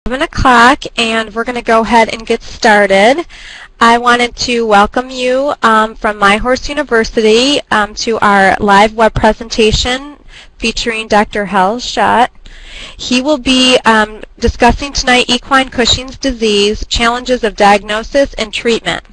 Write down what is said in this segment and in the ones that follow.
11 o'clock, and we're going to go ahead and get started. I wanted to welcome you from My Horse University to our live web presentation featuring Dr. Hal Schott. He will be discussing tonight equine Cushing's disease, challenges of diagnosis and treatment.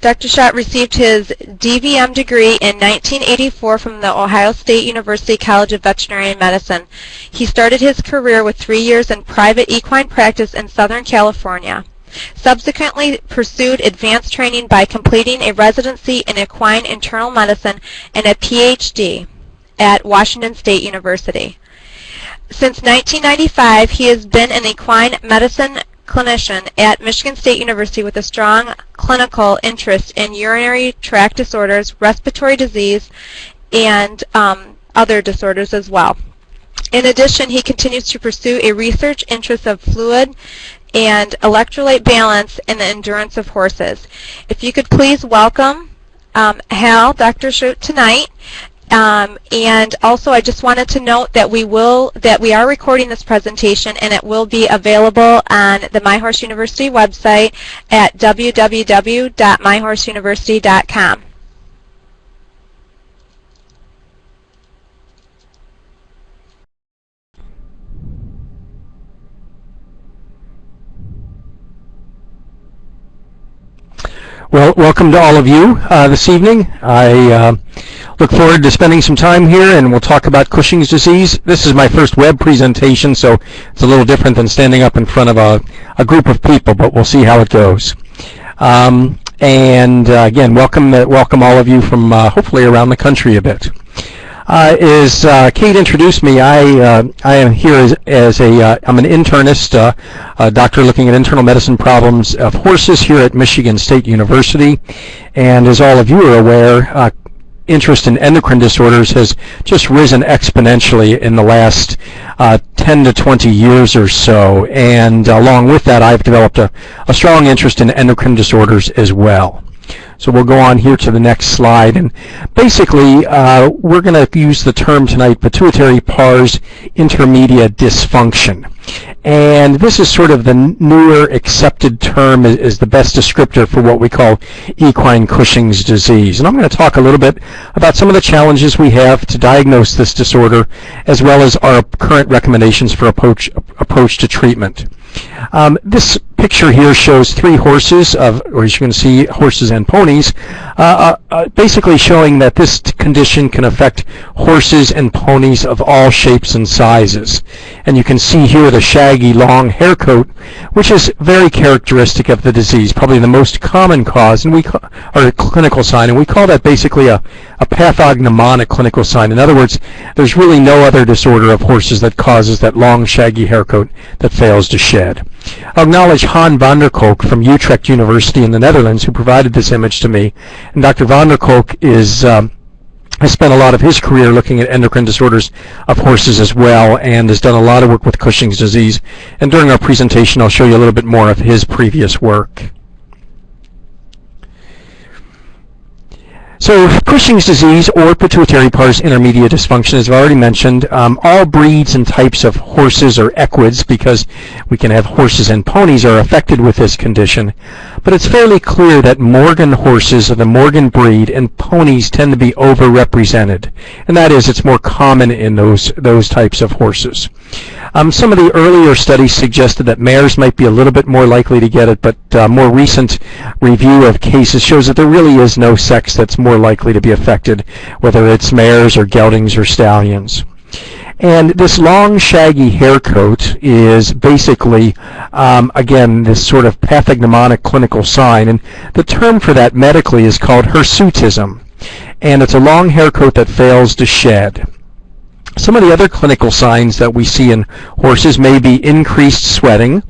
Dr. Schott received his DVM degree in 1984 from the Ohio State University College of Veterinary Medicine. He started his career with 3 years in private equine practice in Southern California. Subsequently pursued advanced training by completing a residency in equine internal medicine and a PhD at Washington State University. Since 1995, he has been an equine medicine clinician at Michigan State University with a strong clinical interest in urinary tract disorders, respiratory disease, and other disorders as well. In addition, he continues to pursue a research interest of fluid and electrolyte balance in the endurance of horses. If you could please welcome Hal, Dr. Schott, tonight. And also, I just wanted to note that we are recording this presentation, and it will be available on the My Horse University website at www.myhorseuniversity.com. Well, welcome to all of you this evening. I look forward to spending some time here, and we'll talk about Cushing's disease. This is my first web presentation, so it's a little different than standing up in front of a group of people, but we'll see how it goes. Again, welcome all of you from hopefully around the country a bit. As Kate introduced me, I am here I'm an internist, a doctor looking at internal medicine problems of horses here at Michigan State University. And as all of you are aware, interest in endocrine disorders has just risen exponentially in the last 10 to 20 years or so. And along with that, I've developed a strong interest in endocrine disorders as well. So we'll go on here to the next slide, and basically we're going to use the term tonight, pituitary pars intermedia dysfunction. And this is sort of the newer accepted term is the best descriptor for what we call equine Cushing's disease. And I'm going to talk a little bit about some of the challenges we have to diagnose this disorder, as well as our current recommendations for approach to treatment. This picture here shows three horses, or as you can see, horses and ponies, basically showing that this condition can affect horses and ponies of all shapes and sizes. And you can see here the shaggy long hair coat, which is very characteristic of the disease, probably the most common cause, or a clinical sign, and we call that basically a pathognomonic clinical sign. In other words, there's really no other disorder of horses that causes that long shaggy hair coat that fails to shed. I'll acknowledge Han van der Kolk from Utrecht University in the Netherlands, who provided this image to me. And Dr. van der Kolk has spent a lot of his career looking at endocrine disorders of horses as well, and has done a lot of work with Cushing's disease. And during our presentation, I'll show you a little bit more of his previous work. So Cushing's disease, or pituitary pars intermedia dysfunction, as I've already mentioned, all breeds and types of horses or equids, because we can have horses and ponies, are affected with this condition. But it's fairly clear that Morgan horses, or the Morgan breed, and ponies tend to be overrepresented. And that is, it's more common in those types of horses. Some of the earlier studies suggested that mares might be a little bit more likely to get it, but more recent review of cases shows that there really is no sex that's more likely to be affected, whether it's mares or geldings or stallions. And this long shaggy hair coat is basically, again, this sort of pathognomonic clinical sign, and the term for that medically is called Chirsutism, and it's a long hair coat that fails to shed. Some of the other clinical signs that we see in horses may be increased sweating.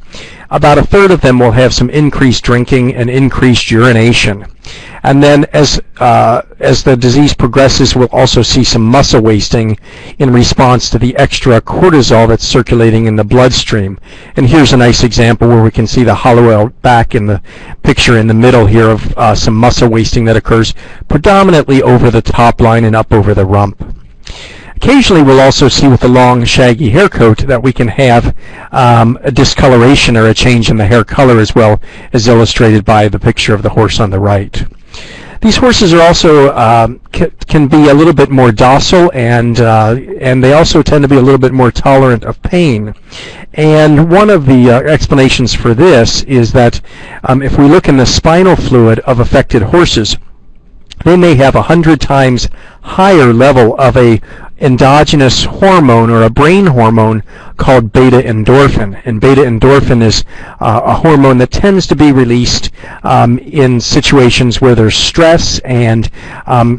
About a third of them will have some increased drinking and increased urination. And then as the disease progresses, we'll also see some muscle wasting in response to the extra cortisol that's circulating in the bloodstream. And here's a nice example where we can see the hollow-out back in the picture in the middle here of some muscle wasting that occurs predominantly over the top line and up over the rump. Occasionally we'll also see with the long shaggy hair coat that we can have a discoloration or a change in the hair color, as well as illustrated by the picture of the horse on the right. These horses are also can be a little bit more docile, and they also tend to be a little bit more tolerant of pain. And one of the explanations for this is that if we look in the spinal fluid of affected horses, they may have 100 times higher level of a endogenous hormone or a brain hormone called beta-endorphin. And beta-endorphin is a hormone that tends to be released in situations where there's stress, and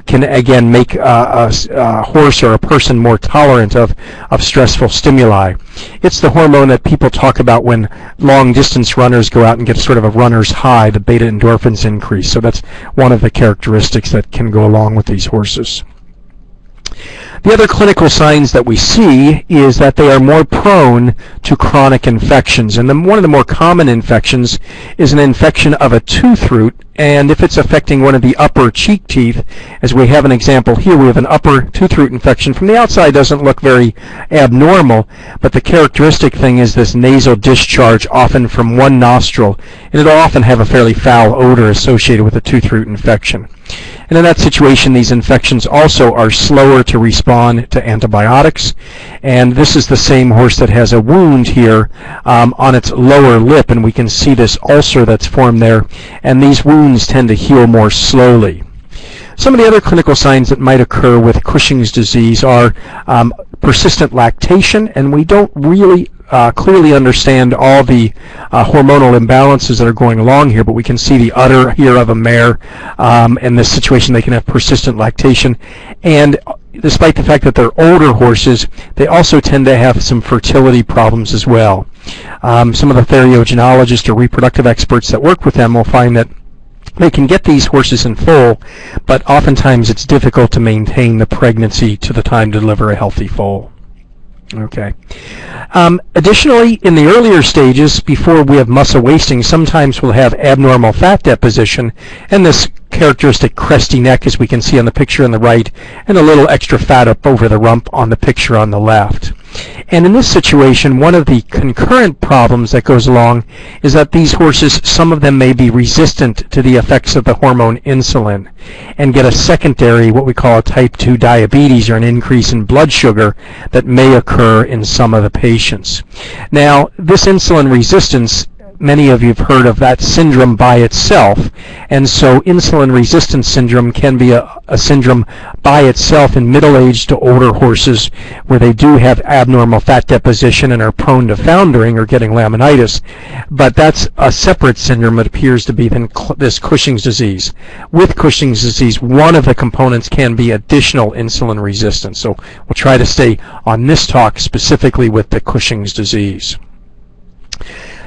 can again make a horse or a person more tolerant of stressful stimuli. It's the hormone that people talk about when long distance runners go out and get sort of a runner's high. The beta-endorphins increase. So that's one of the characteristics that can go along with these horses. The other clinical signs that we see is that they are more prone to chronic infections. And one of the more common infections is an infection of a tooth root. And if it's affecting one of the upper cheek teeth, as we have an example here, we have an upper tooth root infection. From the outside, doesn't look very abnormal, but the characteristic thing is this nasal discharge, often from one nostril, and it'll often have a fairly foul odor associated with a tooth root infection. And in that situation, these infections also are slower to respond to antibiotics. And this is the same horse that has a wound here on its lower lip, and we can see this ulcer that's formed there. And these wounds tend to heal more slowly. Some of the other clinical signs that might occur with Cushing's disease are persistent lactation, and we don't really clearly understand all the hormonal imbalances that are going along here, but we can see the udder here of a mare. In this situation, they can have persistent lactation. And despite the fact that they're older horses, they also tend to have some fertility problems as well. Some of the theriogenologists or reproductive experts that work with them will find that they can get these horses in foal, but oftentimes it's difficult to maintain the pregnancy to the time to deliver a healthy foal. Okay. Additionally, in the earlier stages, before we have muscle wasting, sometimes we'll have abnormal fat deposition, and this characteristic cresty neck, as we can see on the picture on the right, and a little extra fat up over the rump on the picture on the left. And in this situation, one of the concurrent problems that goes along is that these horses, some of them may be resistant to the effects of the hormone insulin and get a secondary, what we call a type 2 diabetes, or an increase in blood sugar that may occur in some of the patients. Now, this insulin resistance, many of you have heard of that syndrome by itself, and so insulin resistance syndrome can be a syndrome by itself in middle-aged to older horses where they do have abnormal fat deposition and are prone to foundering or getting laminitis, but that's a separate syndrome. It appears to be than this Cushing's disease. With Cushing's disease, one of the components can be additional insulin resistance, so we'll try to stay on this talk specifically with the Cushing's disease.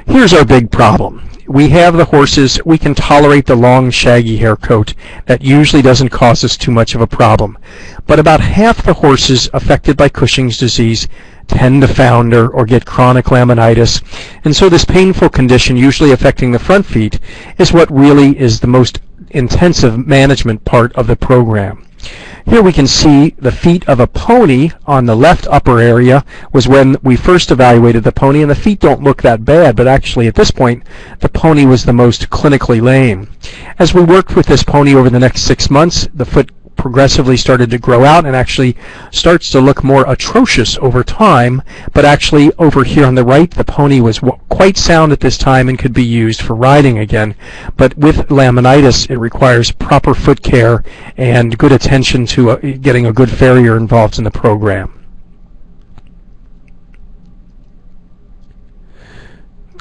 Here's our big problem. We have the horses, we can tolerate the long shaggy hair coat. That usually doesn't cause us too much of a problem. But about half the horses affected by Cushing's disease tend to founder or get chronic laminitis. And so this painful condition, usually affecting the front feet, is what really is the most intensive management part of the program. Here we can see the feet of a pony on the left upper area was when we first evaluated the pony, and the feet don't look that bad, but actually at this point the pony was the most clinically lame. As we worked with this pony over the next 6 months, the foot progressively started to grow out and actually starts to look more atrocious over time, but actually over here on the right the pony was quite sound at this time and could be used for riding again. But with laminitis, it requires proper foot care and good attention to getting a good farrier involved in the program.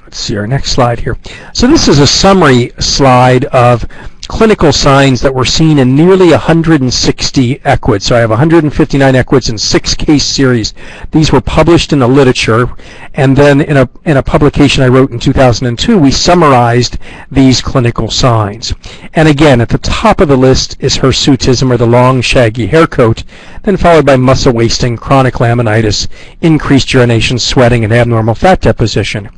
Let's see our next slide here. So this is a summary slide of clinical signs that were seen in nearly 160 equids. So I have 159 equids in 6 case series. These were published in the literature, and then in a publication I wrote in 2002, we summarized these clinical signs. And again, at the top of the list is Chirsutism, or the long shaggy hair coat, then followed by muscle wasting, chronic laminitis, increased urination, sweating, and abnormal fat deposition.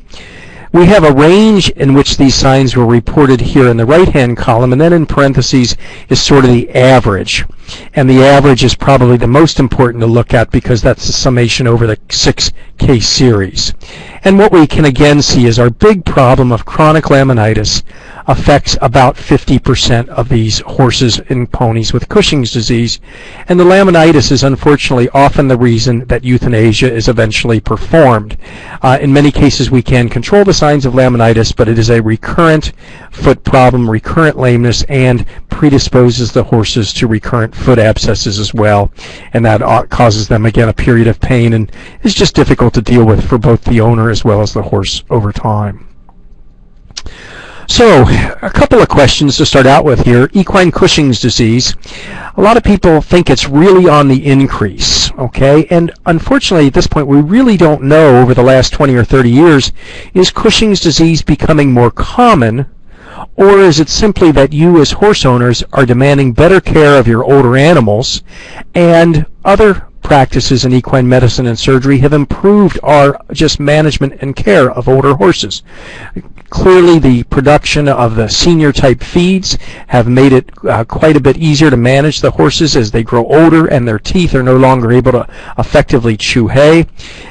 We have a range in which these signs were reported here in the right-hand column, and then in parentheses is sort of the average. and the average is probably the most important to look at because that's the summation over the 6 case series. And what we can again see is our big problem of chronic laminitis affects about 50% of these horses and ponies with Cushing's disease, and the laminitis is unfortunately often the reason that euthanasia is eventually performed. In many cases we can control the signs of laminitis, but it is a recurrent foot problem, recurrent lameness, and predisposes the horses to recurrent foot abscesses as well, and that causes them again a period of pain and is just difficult to deal with for both the owner as well as the horse over time. So, a couple of questions to start out with here. Equine Cushing's disease. A lot of people think it's really on the increase, okay? And unfortunately, at this point, we really don't know over the last 20 or 30 years, is Cushing's disease becoming more common, or is it simply that you as horse owners are demanding better care of your older animals, and other practices in equine medicine and surgery have improved our just management and care of older horses? Clearly, the production of the senior type feeds have made it quite a bit easier to manage the horses as they grow older and their teeth are no longer able to effectively chew hay.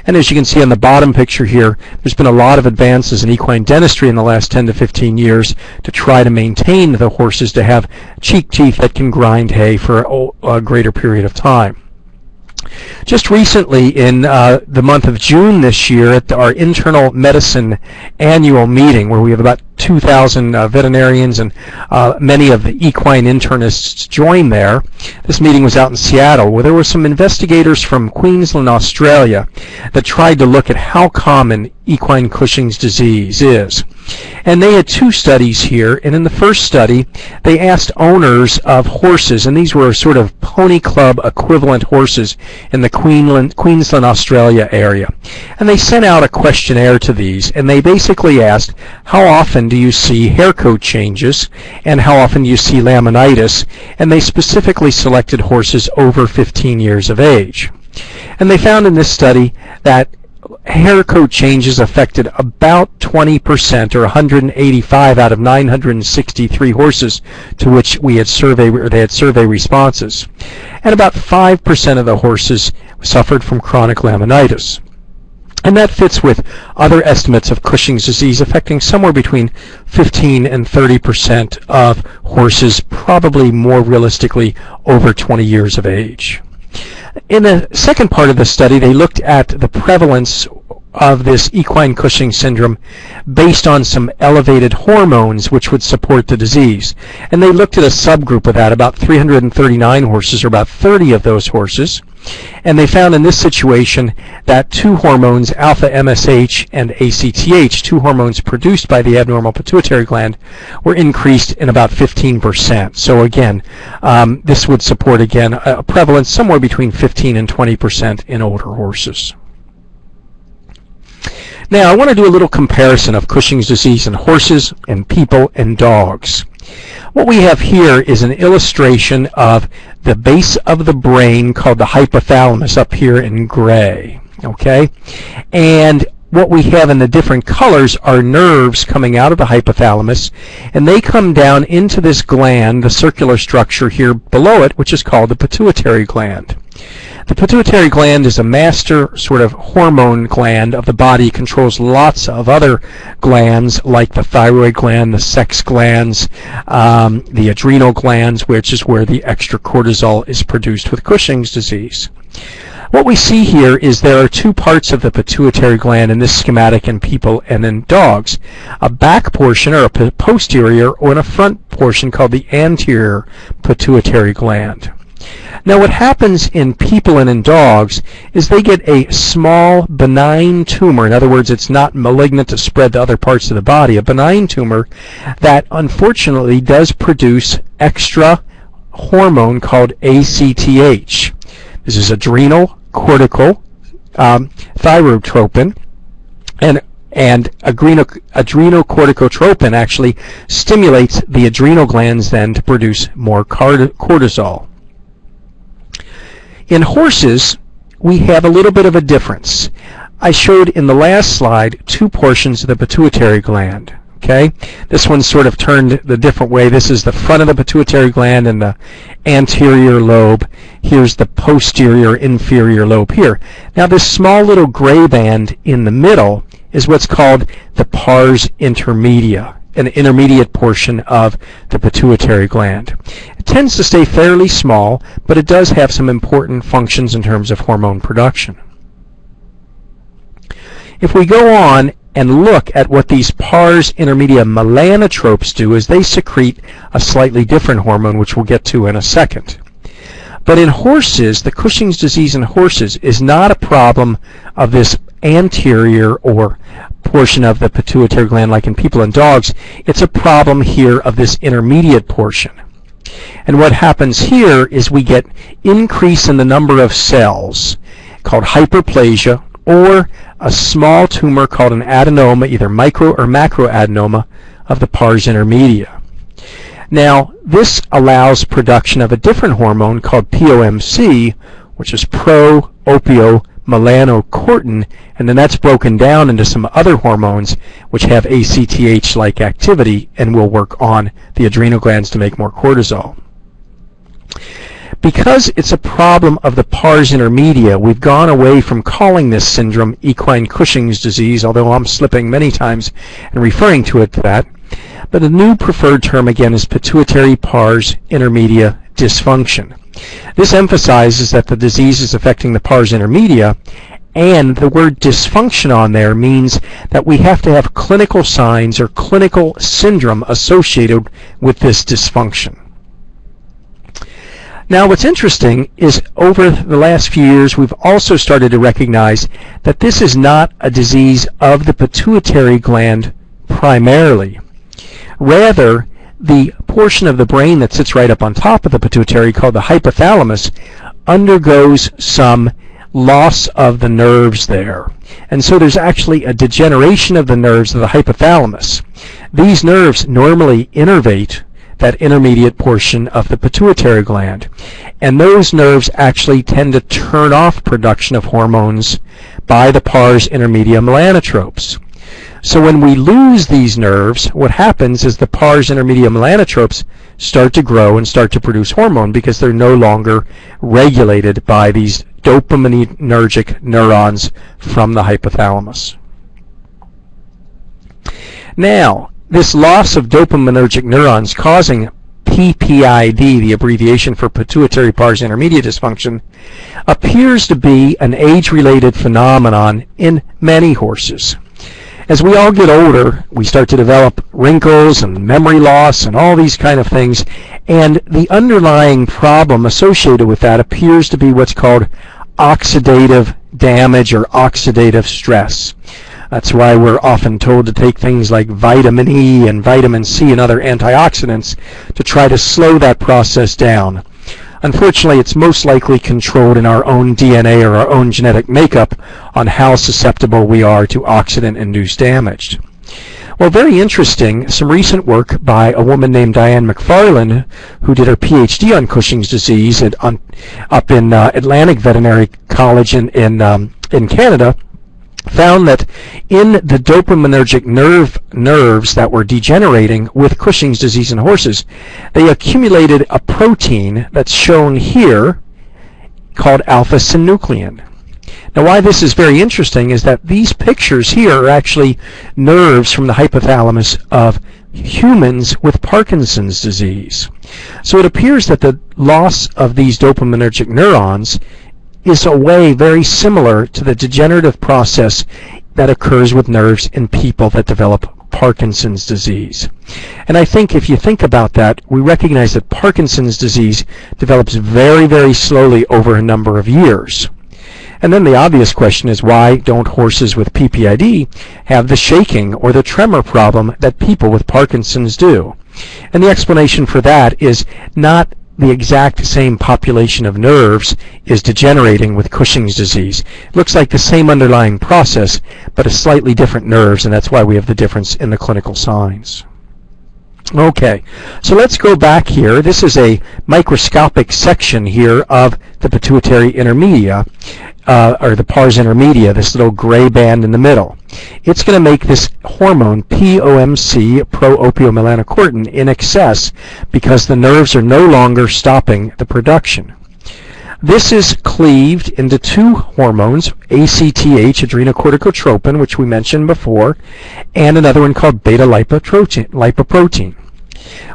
And as you can see on the bottom picture here, there's been a lot of advances in equine dentistry in the last 10 to 15 years to try to maintain the horses to have cheek teeth that can grind hay for a greater period of time. Just recently, in the month of June this year, at our internal medicine annual meeting, where we have about 2,000 veterinarians and many of the equine internists joined there. This meeting was out in Seattle, where there were some investigators from Queensland, Australia, that tried to look at how common equine Cushing's disease is. And they had 2 studies here, and in the first study, they asked owners of horses, and these were sort of pony club equivalent horses in the Queensland, Australia area. And they sent out a questionnaire to these, and they basically asked, how often do you see hair coat changes, and how often do you see laminitis? And they specifically selected horses over 15 years of age. And they found in this study that hair coat changes affected about 20%, or 185 out of 963 horses to which we had they had survey responses. And about 5% of the horses suffered from chronic laminitis. And that fits with other estimates of Cushing's disease affecting somewhere between 15 and 30% of horses, probably more realistically over 20 years of age. In the second part of the study, they looked at the prevalence of this equine Cushing syndrome based on some elevated hormones which would support the disease. And they looked at a subgroup of that, about 339 horses, or about 30 of those horses. And they found in this situation that 2 hormones, alpha MSH and ACTH, 2 hormones produced by the abnormal pituitary gland, were increased in about 15%. So again, this would support, again, a prevalence somewhere between 15 and 20% in older horses. Now, I want to do a little comparison of Cushing's disease in horses and people and dogs. What we have here is an illustration of the base of the brain called the hypothalamus up here in gray, okay? And what we have in the different colors are nerves coming out of the hypothalamus, and they come down into this gland, the circular structure here below it, which is called the pituitary gland. The pituitary gland is a master sort of hormone gland of the body. It controls lots of other glands like the thyroid gland, the sex glands, the adrenal glands, which is where the extra cortisol is produced with Cushing's disease. What we see here is there are 2 parts of the pituitary gland in this schematic in people and in dogs. A back portion, or a posterior, or a front portion called the anterior pituitary gland. Now what happens in people and in dogs is they get a small benign tumor. In other words, it's not malignant to spread to other parts of the body. A benign tumor that unfortunately does produce extra hormone called ACTH. This is adrenal cortical thyrotropin, and adrenocorticotropin actually stimulates the adrenal glands then to produce more cortisol. In horses, we have a little bit of a difference. I showed in the last slide 2 portions of the pituitary gland. Okay, this one's sort of turned the different way. This is the front of the pituitary gland and the anterior lobe. Here's the posterior inferior lobe here. Now this small little gray band in the middle is what's called the pars intermedia, an intermediate portion of the pituitary gland. It tends to stay fairly small, but it does have some important functions in terms of hormone production. If we go on and look at what these pars intermedia melanotropes do, is they secrete a slightly different hormone, which we'll get to in a second. But in horses, the Cushing's disease in horses is not a problem of this anterior or portion of the pituitary gland like in people and dogs. It's a problem here of this intermediate portion. And what happens here is we get increase in the number of cells called hyperplasia, or a small tumor called an adenoma, either micro or macroadenoma of the pars intermedia. Now, this allows production of a different hormone called POMC, which is pro-opiomelanocortin, and then that's broken down into some other hormones which have ACTH-like activity and will work on the adrenal glands to make more cortisol. Because it's a problem of the pars intermedia, we've gone away from calling this syndrome equine Cushing's disease, although I'm slipping many times and referring to it to that. But the new preferred term again is pituitary pars intermedia dysfunction. This emphasizes that the disease is affecting the pars intermedia, and the word dysfunction on there means that we have to have clinical signs or clinical syndrome associated with this dysfunction. Now what's interesting is over the last few years we've also started to recognize that this is not a disease of the pituitary gland primarily. Rather, the portion of the brain that sits right up on top of the pituitary, called the hypothalamus, undergoes some loss of the nerves there. And so there's actually a degeneration of the nerves of the hypothalamus. These nerves normally innervate that intermediate portion of the pituitary gland. And those nerves actually tend to turn off production of hormones by the pars intermedia melanotropes. So when we lose these nerves, what happens is the pars intermedia melanotropes start to grow and start to produce hormone because they're no longer regulated by these dopaminergic neurons from the hypothalamus. Now, this loss of dopaminergic neurons causing PPID, the abbreviation for pituitary pars intermedia dysfunction, appears to be an age-related phenomenon in many horses. As we all get older, we start to develop wrinkles and memory loss and all these kind of things, and the underlying problem associated with that appears to be what's called oxidative damage or oxidative stress. That's why we're often told to take things like vitamin E and vitamin C and other antioxidants to try to slow that process down. Unfortunately, it's most likely controlled in our own DNA or our own genetic makeup on how susceptible we are to oxidant-induced damage. Well, very interesting, some recent work by a woman named Diane McFarland, who did her PhD on Cushing's disease up in Atlantic Veterinary College in Canada, found that in the dopaminergic nerves that were degenerating with Cushing's disease in horses, they accumulated a protein that's shown here called alpha-synuclein. Now, why this is very interesting is that these pictures here are actually nerves from the hypothalamus of humans with Parkinson's disease. So it appears that the loss of these dopaminergic neurons is a way very similar to the degenerative process that occurs with nerves in people that develop Parkinson's disease. And I think if you think about that, we recognize that Parkinson's disease develops very, very slowly over a number of years. And then the obvious question is, why don't horses with PPID have the shaking or the tremor problem that people with Parkinson's do? And the explanation for that is not the exact same population of nerves is degenerating with Cushing's disease. It looks like the same underlying process, but a slightly different nerves, and that's why we have the difference in the clinical signs. Okay, so let's go back here. This is a microscopic section here of the pituitary intermedia. or the pars intermedia, this little gray band in the middle. It's going to make this hormone POMC, pro-opiomelanocortin, in excess because the nerves are no longer stopping the production. This is cleaved into two hormones, ACTH, adrenocorticotropin, which we mentioned before, and another one called beta-lipoprotein.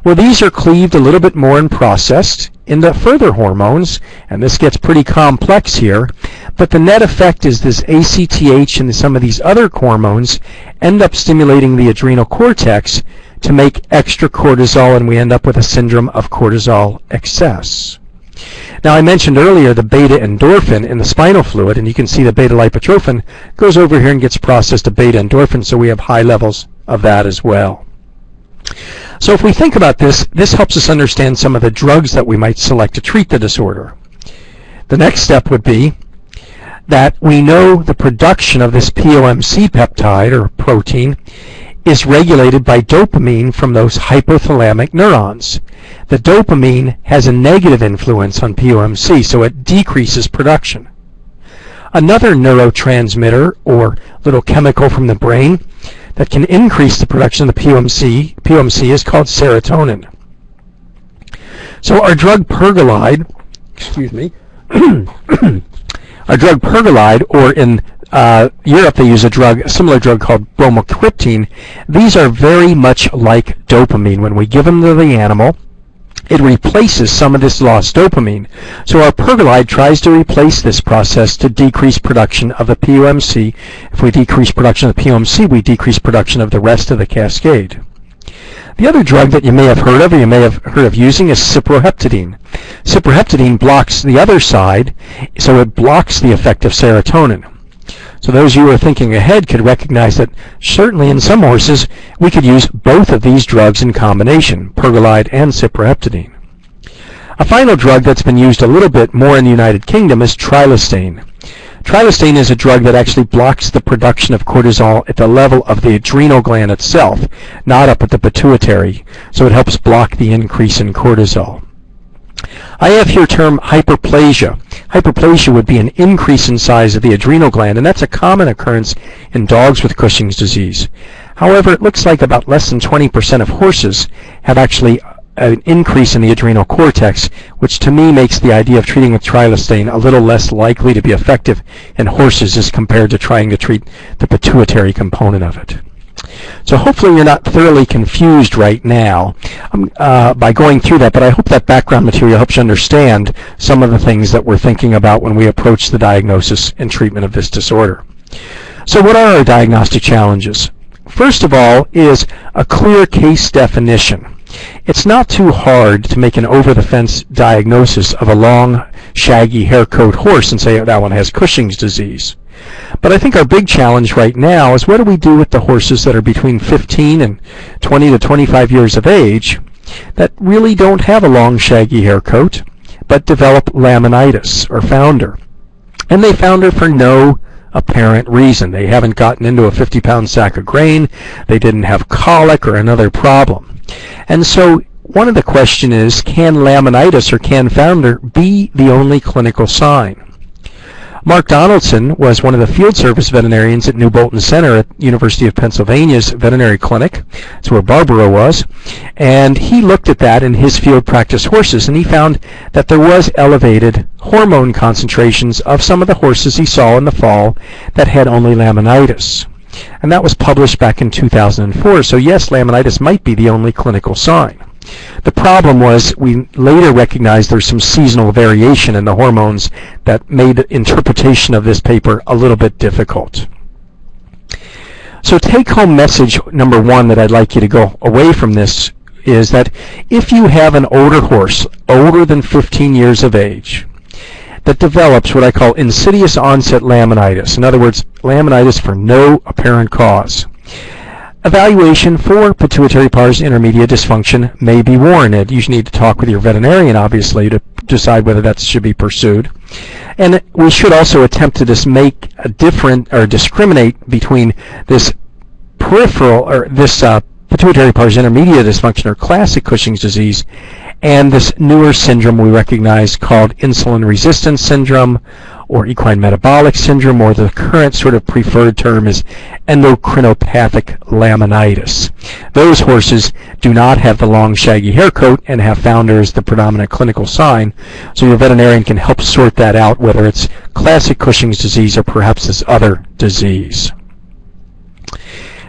Well, these are cleaved a little bit more and processed into further hormones, and this gets pretty complex here, but the net effect is this ACTH and some of these other hormones end up stimulating the adrenal cortex to make extra cortisol, and we end up with a syndrome of cortisol excess. Now, I mentioned earlier the beta-endorphin in the spinal fluid, and you can see the beta-lipotrophin goes over here and gets processed to beta-endorphin, so we have high levels of that as well. So if we think about this, this helps us understand some of the drugs that we might select to treat the disorder. The next step would be that we know the production of this POMC peptide or protein is regulated by dopamine from those hypothalamic neurons. The dopamine has a negative influence on POMC, so it decreases production. Another neurotransmitter or little chemical from the brain that can increase the production of the POMC is called serotonin. So our drug pergolide, our drug pergolide, or in Europe they use a similar drug called bromocriptine. These are very much like dopamine. When we give them to the animal, it replaces some of this lost dopamine. So our pergolide tries to replace this process to decrease production of the POMC. If we decrease production of the POMC, we decrease production of the rest of the cascade. The other drug that you may have heard of, or you may have heard of using, is cyproheptadine. Cyproheptadine blocks the other side, so it blocks the effect of serotonin. So those of you who are thinking ahead could recognize that certainly in some horses we could use both of these drugs in combination, pergolide and cyproheptadine. A final drug that's been used a little bit more in the United Kingdom is trilostane. Trilostane is a drug that actually blocks the production of cortisol at the level of the adrenal gland itself, not up at the pituitary, so it helps block the increase in cortisol. I have here term hyperplasia. Hyperplasia would be an increase in size of the adrenal gland, and that's a common occurrence in dogs with Cushing's disease. However, it looks like about less than 20% of horses have actually an increase in the adrenal cortex, which to me makes the idea of treating with trilostane a little less likely to be effective in horses as compared to trying to treat the pituitary component of it. So hopefully you're not thoroughly confused right now by going through that, but I hope that background material helps you understand some of the things that we're thinking about when we approach the diagnosis and treatment of this disorder. So what are our diagnostic challenges? First of all is a clear case definition. It's not too hard to make an over-the-fence diagnosis of a long, shaggy, hair-coat horse and say that one has Cushing's disease. But I think our big challenge right now is what do we do with the horses that are between 15 and 20 to 25 years of age that really don't have a long, shaggy hair coat but develop laminitis or founder. And they founder for no apparent reason. They haven't gotten into a 50-pound sack of grain. They didn't have colic or another problem. And so one of the question is, can laminitis or can founder be the only clinical sign? Mark Donaldson was one of the field service veterinarians at New Bolton Center at University of Pennsylvania's veterinary clinic. That's where Barbara was. And he looked at that in his field practice horses, and he found that there was elevated hormone concentrations of some of the horses he saw in the fall that had only laminitis. And that was published back in 2004. So yes, laminitis might be the only clinical sign. The problem was we later recognized there's some seasonal variation in the hormones that made interpretation of this paper a little bit difficult. So take-home message number one that I'd like you to go away from this is that if you have an older horse, older than 15 years of age, that develops what I call insidious-onset laminitis, in other words, laminitis for no apparent cause, evaluation for pituitary pars intermedia dysfunction may be warranted. You need to talk with your veterinarian, obviously, to decide whether that should be pursued. And we should also attempt to make a different or discriminate between this peripheral or this pituitary pars intermedia dysfunction or classic Cushing's disease and this newer syndrome we recognize called insulin resistance syndrome or equine metabolic syndrome, or the current sort of preferred term is endocrinologic laminitis. Those horses do not have the long shaggy hair coat and have founder as the predominant clinical sign, so your veterinarian can help sort that out, whether it's classic Cushing's disease or perhaps this other disease.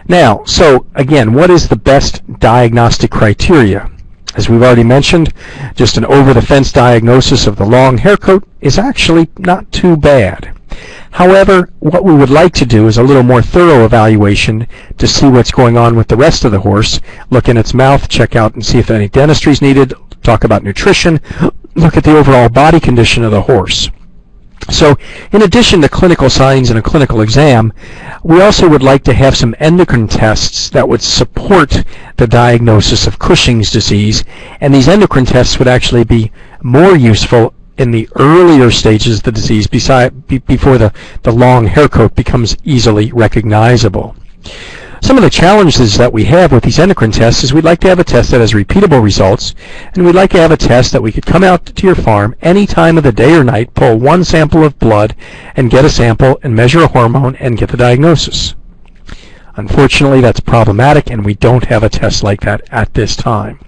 Now, so again, what is the best diagnostic criteria? As we've already mentioned, just an over-the-fence diagnosis of the long hair coat is actually not too bad. However, what we would like to do is a little more thorough evaluation to see what's going on with the rest of the horse, look in its mouth, check out and see if any dentistry is needed, talk about nutrition, look at the overall body condition of the horse. So, in addition to clinical signs and a clinical exam, we also would like to have some endocrine tests that would support the diagnosis of Cushing's disease, and these endocrine tests would actually be more useful in the earlier stages of the disease before the long hair coat becomes easily recognizable. Some of the challenges that we have with these endocrine tests is we'd like to have a test that has repeatable results, and we'd like to have a test that we could come out to your farm any time of the day or night, pull one sample of blood, and get a sample and measure a hormone and get the diagnosis. Unfortunately, that's problematic, and we don't have a test like that at this time.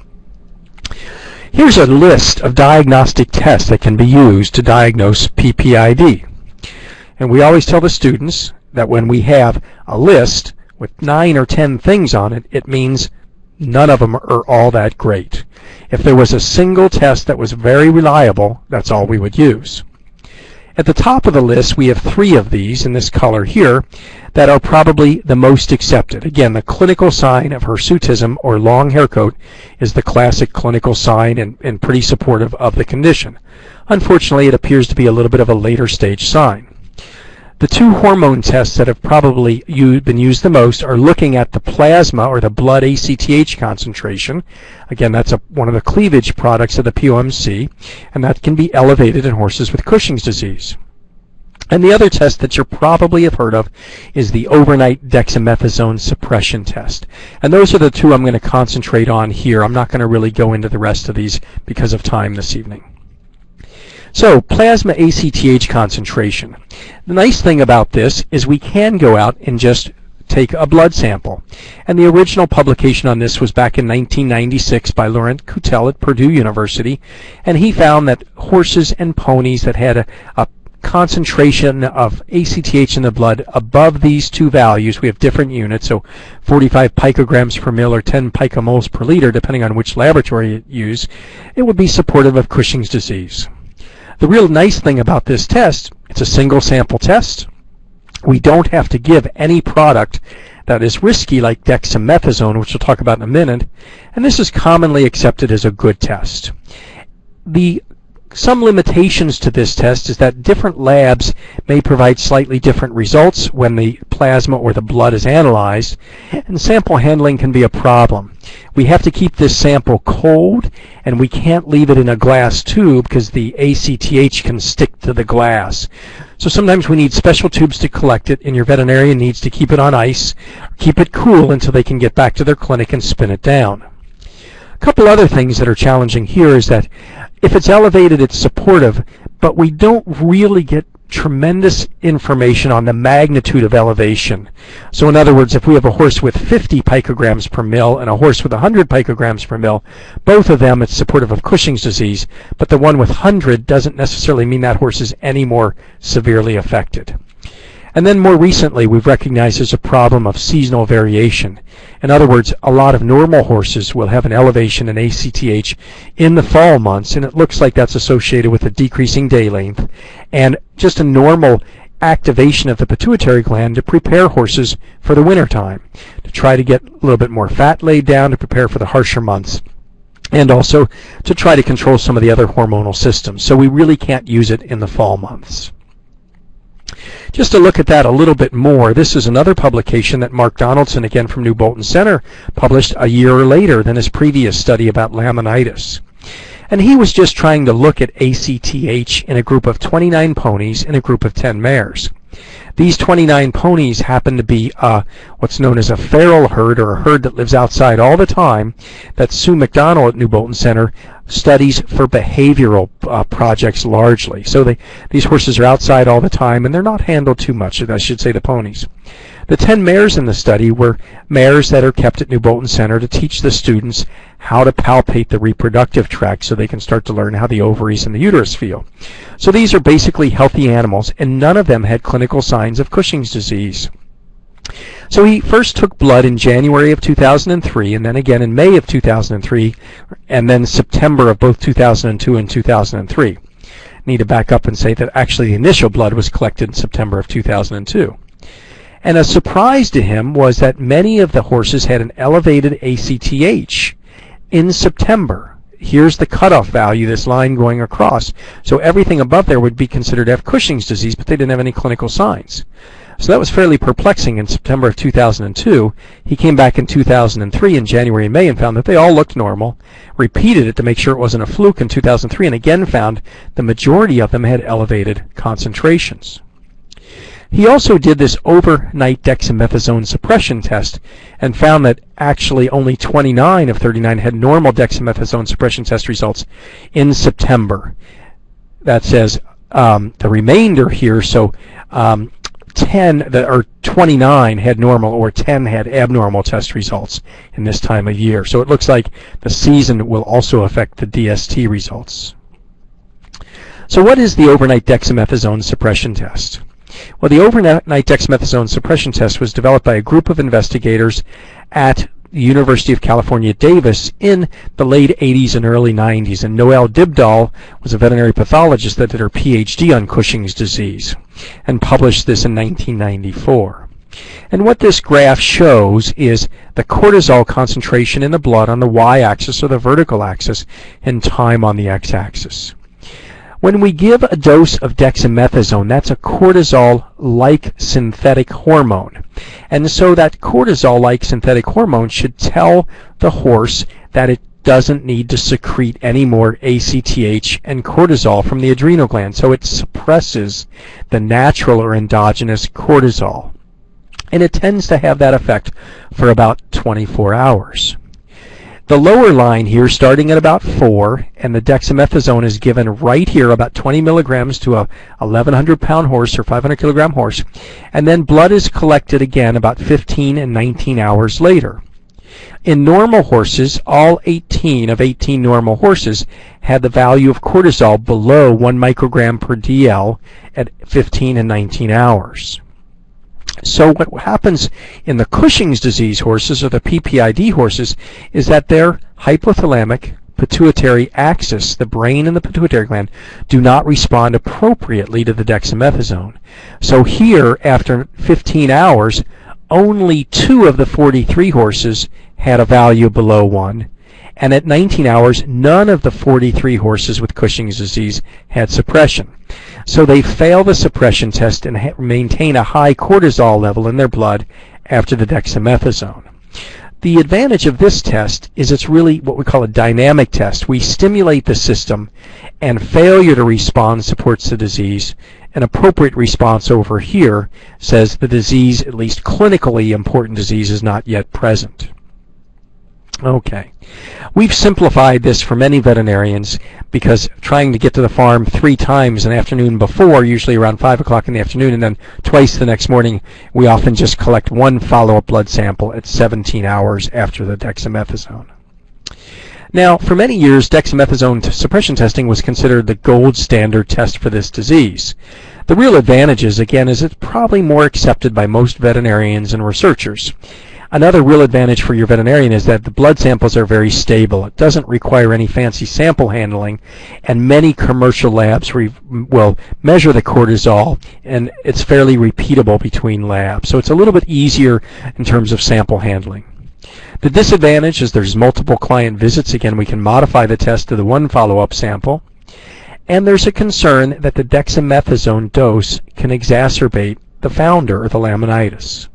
Here's a list of diagnostic tests that can be used to diagnose PPID. And we always tell the students that when we have a list with 9 or 10 things on it, it means none of them are all that great. If there was a single test that was very reliable, that's all we would use. At the top of the list, we have 3 of these in this color here that are probably the most accepted. Again, the clinical sign of Chirsutism or long hair coat is the classic clinical sign and pretty supportive of the condition. Unfortunately, it appears to be a little bit of a later stage sign. The 2 hormone tests that have probably been used the most are looking at the plasma or the blood ACTH concentration. Again, that's one of the cleavage products of the POMC, and that can be elevated in horses with Cushing's disease. And the other test that you probably have heard of is the overnight dexamethasone suppression test. And those are the 2 I'm going to concentrate on here. I'm not going to really go into the rest of these because of time this evening. So, plasma ACTH concentration. The nice thing about this is we can go out and just take a blood sample. And the original publication on this was back in 1996 by Laurent Coutel at Purdue University. And he found that horses and ponies that had a concentration of ACTH in the blood above these 2 values, we have different units, so 45 picograms per mil or 10 picomoles per liter, depending on which laboratory you use, it would be supportive of Cushing's disease. The real nice thing about this test, it's a single sample test. We don't have to give any product that is risky like dexamethasone, which we'll talk about in a minute, and this is commonly accepted as a good test. Some limitations to this test is that different labs may provide slightly different results when the plasma or the blood is analyzed, and sample handling can be a problem. We have to keep this sample cold, and we can't leave it in a glass tube because the ACTH can stick to the glass. So sometimes we need special tubes to collect it, and your veterinarian needs to keep it on ice, keep it cool until they can get back to their clinic and spin it down. A couple other things that are challenging here is that if it's elevated, it's supportive, but we don't really get tremendous information on the magnitude of elevation. So in other words, if we have a horse with 50 picograms per mil and a horse with 100 picograms per mil, both of them it's supportive of Cushing's disease, but the one with 100 doesn't necessarily mean that horse is any more severely affected. And then more recently, we've recognized there's a problem of seasonal variation. In other words, a lot of normal horses will have an elevation in ACTH in the fall months, and it looks like that's associated with a decreasing day length and just a normal activation of the pituitary gland to prepare horses for the winter time, to try to get a little bit more fat laid down to prepare for the harsher months, and also to try to control some of the other hormonal systems. So we really can't use it in the fall months. Just to look at that a little bit more, this is another publication that Mark Donaldson, again from New Bolton Center, published a year later than his previous study about laminitis. And he was just trying to look at ACTH in a group of 29 ponies and a group of 10 mares. These 29 ponies happen to be what's known as a feral herd, or a herd that lives outside all the time, that Sue McDonald at New Bolton Center studies for behavioral projects largely. So these horses are outside all the time, and they're not handled too much, I should say, the ponies. The 10 mares in the study were mares that are kept at New Bolton Center to teach the students how to palpate the reproductive tract so they can start to learn how the ovaries and the uterus feel. So these are basically healthy animals, and none of them had clinical signs of Cushing's disease. So he first took blood in January of 2003, and then again in May of 2003, and then September of both 2002 and 2003. I need to back up and say that actually the initial blood was collected in September of 2002. And a surprise to him was that many of the horses had an elevated ACTH in September. Here's the cutoff value, this line going across. So everything above there would be considered to have Cushing's disease, but they didn't have any clinical signs. So that was fairly perplexing in September of 2002. He came back in 2003 in January and May and found that they all looked normal, repeated it to make sure it wasn't a fluke in 2003, and again found the majority of them had elevated concentrations. He also did this overnight dexamethasone suppression test and found that actually only 29 of 39 had normal dexamethasone suppression test results in September. That says the remainder here, so 29 had normal, or 10 had abnormal test results in this time of year. So it looks like the season will also affect the DST results. So what is the overnight dexamethasone suppression test? Well, the overnight dexamethasone suppression test was developed by a group of investigators at the University of California, Davis in the late 80s and early 90s. And Noelle Dibdahl was a veterinary pathologist that did her PhD on Cushing's disease and published this in 1994. And what this graph shows is the cortisol concentration in the blood on the y-axis, or the vertical axis, and time on the x-axis. When we give a dose of dexamethasone, that's a cortisol-like synthetic hormone. And so that cortisol-like synthetic hormone should tell the horse that it doesn't need to secrete any more ACTH and cortisol from the adrenal gland. So it suppresses the natural or endogenous cortisol. And it tends to have that effect for about 24 hours. The lower line here, starting at about 4, and the dexamethasone is given right here, about 20 milligrams to a 1,100-pound horse or 500-kilogram horse, and then blood is collected again about 15 and 19 hours later. In normal horses, all 18 of 18 normal horses had the value of cortisol below 1 microgram per DL at 15 and 19 hours. So what happens in the Cushing's disease horses, or the PPID horses, is that their hypothalamic pituitary axis, the brain and the pituitary gland, do not respond appropriately to the dexamethasone. So here, after 15 hours, only 2 of the 43 horses had a value below 1. And at 19 hours, none of the 43 horses with Cushing's disease had suppression. So they fail the suppression test and maintain a high cortisol level in their blood after the dexamethasone. The advantage of this test is it's really what we call a dynamic test. We stimulate the system, and failure to respond supports the disease. An appropriate response over here says the disease, at least clinically important disease, is not yet present. Okay. We've simplified this for many veterinarians because trying to get to the farm 3 times an afternoon before, usually around 5 o'clock in the afternoon, and then twice the next morning, we often just collect 1 follow-up blood sample at 17 hours after the dexamethasone. Now, for many years, dexamethasone suppression testing was considered the gold standard test for this disease. The real advantages, again, is it's probably more accepted by most veterinarians and researchers. Another real advantage for your veterinarian is that the blood samples are very stable. It doesn't require any fancy sample handling, and many commercial labs will measure the cortisol, and it's fairly repeatable between labs. So it's a little bit easier in terms of sample handling. The disadvantage is there's multiple client visits. Again, we can modify the test to the 1 follow-up sample. And there's a concern that the dexamethasone dose can exacerbate the founder, or the laminitis.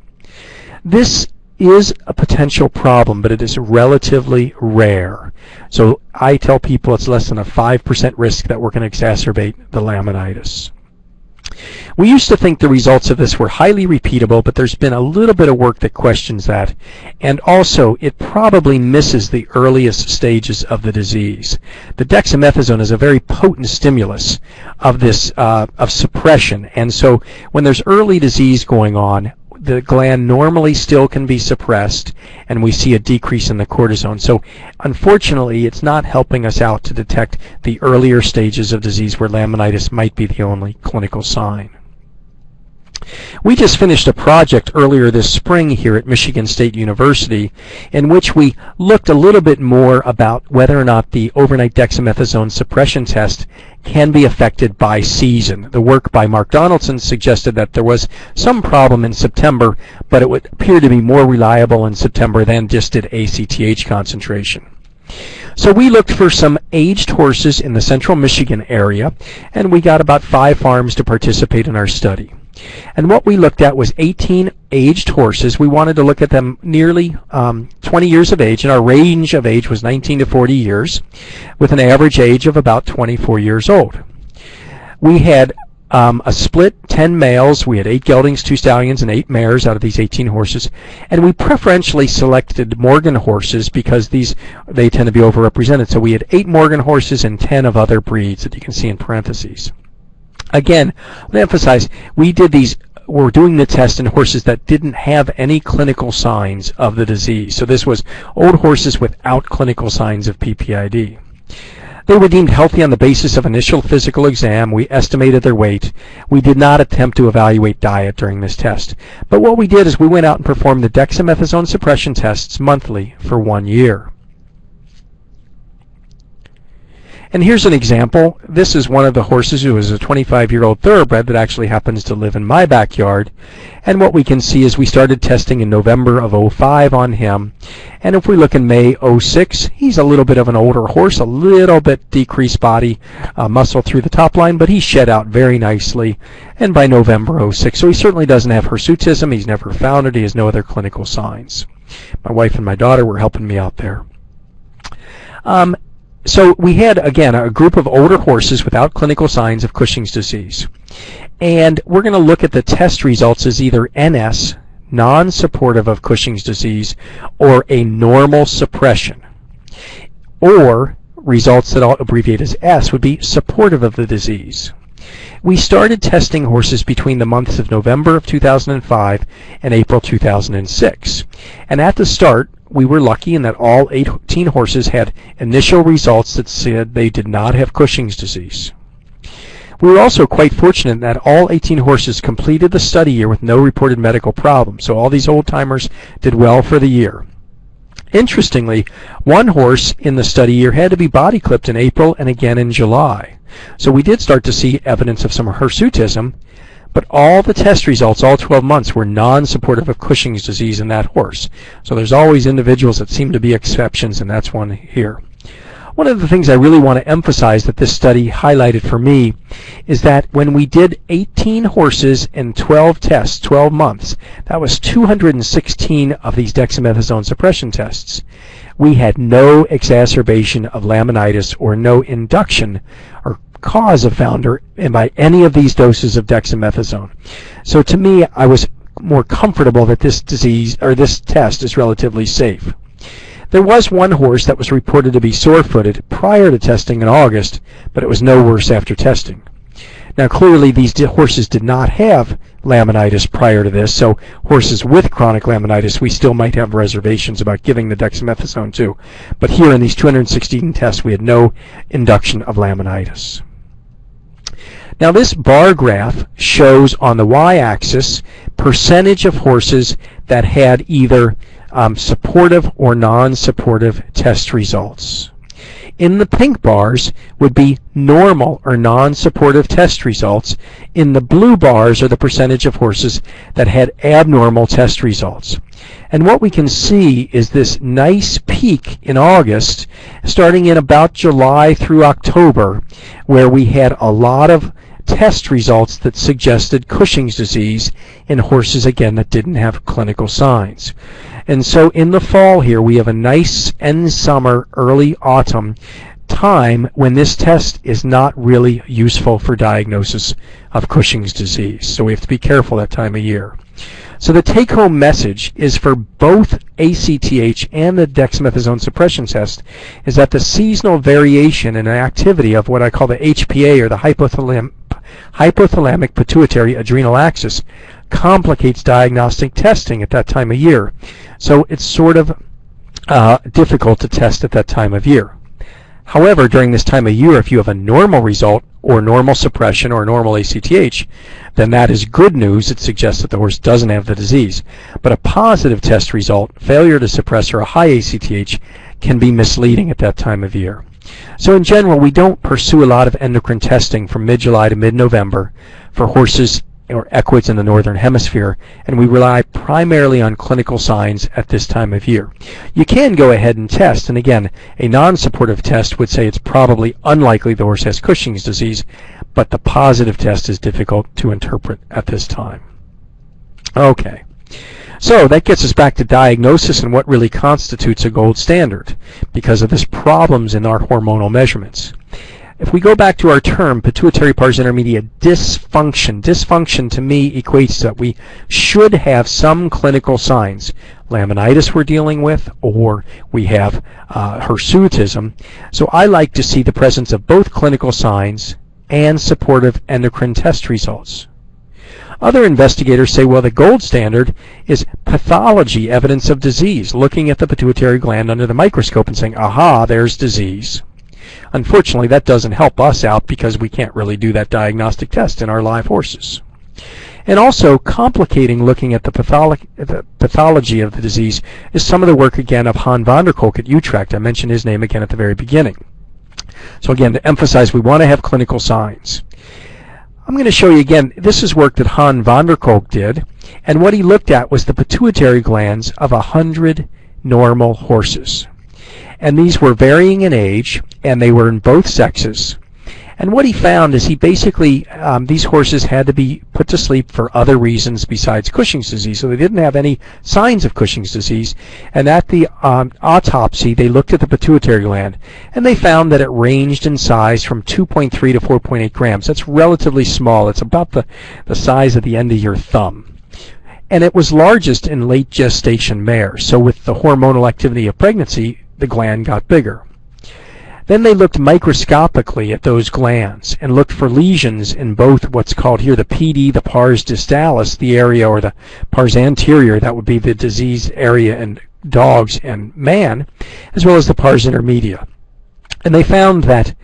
This is a potential problem, but it is relatively rare. So I tell people it's less than a 5% risk that we're going to exacerbate the laminitis. We used to think the results of this were highly repeatable, but there's been a little bit of work that questions that, and also it probably misses the earliest stages of the disease. The dexamethasone is a very potent stimulus of this of suppression, and so when there's early disease going on, the gland normally still can be suppressed, and we see a decrease in the cortisol. So unfortunately, it's not helping us out to detect the earlier stages of disease where laminitis might be the only clinical sign. We just finished a project earlier this spring here at Michigan State University in which we looked a little bit more about whether or not the overnight dexamethasone suppression test can be affected by season. The work by Mark Donaldson suggested that there was some problem in September, but it would appear to be more reliable in September than just did ACTH concentration. So we looked for some aged horses in the central Michigan area, and we got about 5 farms to participate in our study. And what we looked at was 18 aged horses. We wanted to look at them nearly 20 years of age, and our range of age was 19 to 40 years, with an average age of about 24 years old. We had a split 10 males. We had 8 geldings, 2 stallions, and 8 mares out of these 18 horses. And we preferentially selected Morgan horses because they tend to be overrepresented. So we had 8 Morgan horses and 10 of other breeds that you can see in parentheses. Again, let me emphasize, we're doing the test in horses that didn't have any clinical signs of the disease. So this was old horses without clinical signs of PPID. They were deemed healthy on the basis of initial physical exam. We estimated their weight. We did not attempt to evaluate diet during this test. But what we did is we went out and performed the dexamethasone suppression tests monthly for 1 year. And here's an example. This is one of the horses who is a 25-year-old thoroughbred that actually happens to live in my backyard. And what we can see is we started testing in November of 05 on him. And if we look in May 06, he's a little bit of an older horse, a little bit decreased body muscle through the top line, but he shed out very nicely. And by November 06, so he certainly doesn't have hirsutism. He's never found it. He has no other clinical signs. My wife and my daughter were helping me out there. So we had, again, a group of older horses without clinical signs of Cushing's disease. And we're going to look at the test results as either NS, non-supportive of Cushing's disease, or a normal suppression. Or results that I'll abbreviate as S would be supportive of the disease. We started testing horses between the months of November of 2005 and April 2006. And at the start, we were lucky in that all 18 horses had initial results that said they did not have Cushing's disease. We were also quite fortunate that all 18 horses completed the study year with no reported medical problems. So all these old-timers did well for the year. Interestingly, one horse in the study year had to be body clipped in April and again in July. So we did start to see evidence of some hirsutism, but all the test results, all 12 months, were non-supportive of Cushing's disease in that horse. So there's always individuals that seem to be exceptions, and that's one here. One of the things I really want to emphasize that this study highlighted for me is that when we did 18 horses in 12 tests, 12 months, that was 216 of these dexamethasone suppression tests. We had no exacerbation of laminitis or no induction or cause of founder by any of these doses of dexamethasone. So to me, I was more comfortable that this test is relatively safe. There was one horse that was reported to be sore-footed prior to testing in August, but it was no worse after testing. Now clearly these horses did not have laminitis prior to this, so horses with chronic laminitis we still might have reservations about giving the dexamethasone to. But here in these 216 tests we had no induction of laminitis. Now this bar graph shows on the y-axis percentage of horses that had either supportive or non-supportive test results. In the pink bars would be normal or non-supportive test results. In the blue bars are the percentage of horses that had abnormal test results. And what we can see is this nice peak in August, starting in about July through October, where we had a lot of test results that suggested Cushing's disease in horses, again, that didn't have clinical signs. And so in the fall here, we have a nice end summer, early autumn time when this test is not really useful for diagnosis of Cushing's disease. So we have to be careful that time of year. So the take-home message is for both ACTH and the dexamethasone suppression test is that the seasonal variation in activity of what I call the HPA, or the hypothalamic pituitary adrenal axis, complicates diagnostic testing at that time of year. So it's sort of difficult to test at that time of year. However, during this time of year, if you have a normal result or normal suppression or normal ACTH, then that is good news. It suggests that the horse doesn't have the disease. But a positive test result, failure to suppress, or a high ACTH, can be misleading at that time of year. So in general, we don't pursue a lot of endocrine testing from mid-July to mid-November for horses or equids in the northern hemisphere, and we rely primarily on clinical signs at this time of year. You can go ahead and test, and again, a non-supportive test would say it's probably unlikely the horse has Cushing's disease, but the positive test is difficult to interpret at this time. Okay, so that gets us back to diagnosis and what really constitutes a gold standard because of this problems in our hormonal measurements. If we go back to our term, pituitary pars intermedia dysfunction to me equates that we should have some clinical signs. Laminitis we're dealing with, or we have Chirsutism. So I like to see the presence of both clinical signs and supportive endocrine test results. Other investigators say, well, the gold standard is pathology evidence of disease, looking at the pituitary gland under the microscope and saying, aha, there's disease. Unfortunately, that doesn't help us out because we can't really do that diagnostic test in our live horses. And also, complicating looking at the pathology of the disease is some of the work, again, of Han van der Kolk at Utrecht. I mentioned his name again at the very beginning. So again, to emphasize, we want to have clinical signs. I'm going to show you again, this is work that Han van der Kolk did, and what he looked at was the pituitary glands of 100 normal horses. And these were varying in age, and they were in both sexes. And what he found is he basically, these horses had to be put to sleep for other reasons besides Cushing's disease, so they didn't have any signs of Cushing's disease. And at the autopsy, they looked at the pituitary gland, and they found that it ranged in size from 2.3 to 4.8 grams. That's relatively small. It's about the size of the end of your thumb. And it was largest in late gestation mares. So with the hormonal activity of pregnancy, the gland got bigger. Then they looked microscopically at those glands and looked for lesions in both what's called here the PD, the pars distalis, the area, or the pars anterior, that would be the disease area in dogs and man, as well as the pars intermedia. And they found that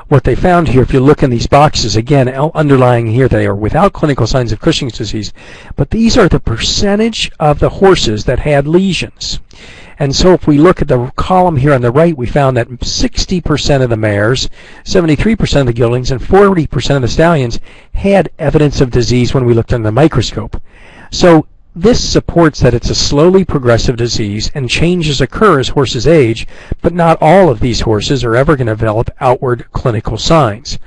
what they found here, if you look in these boxes, again, underlying here, they are without clinical signs of Cushing's disease, but these are the percentage of the horses that had lesions. And so if we look at the column here on the right, we found that 60% of the mares, 73% of the geldings, and 40% of the stallions had evidence of disease when we looked under the microscope. So this supports that it's a slowly progressive disease and changes occur as horses age, but not all of these horses are ever going to develop outward clinical signs.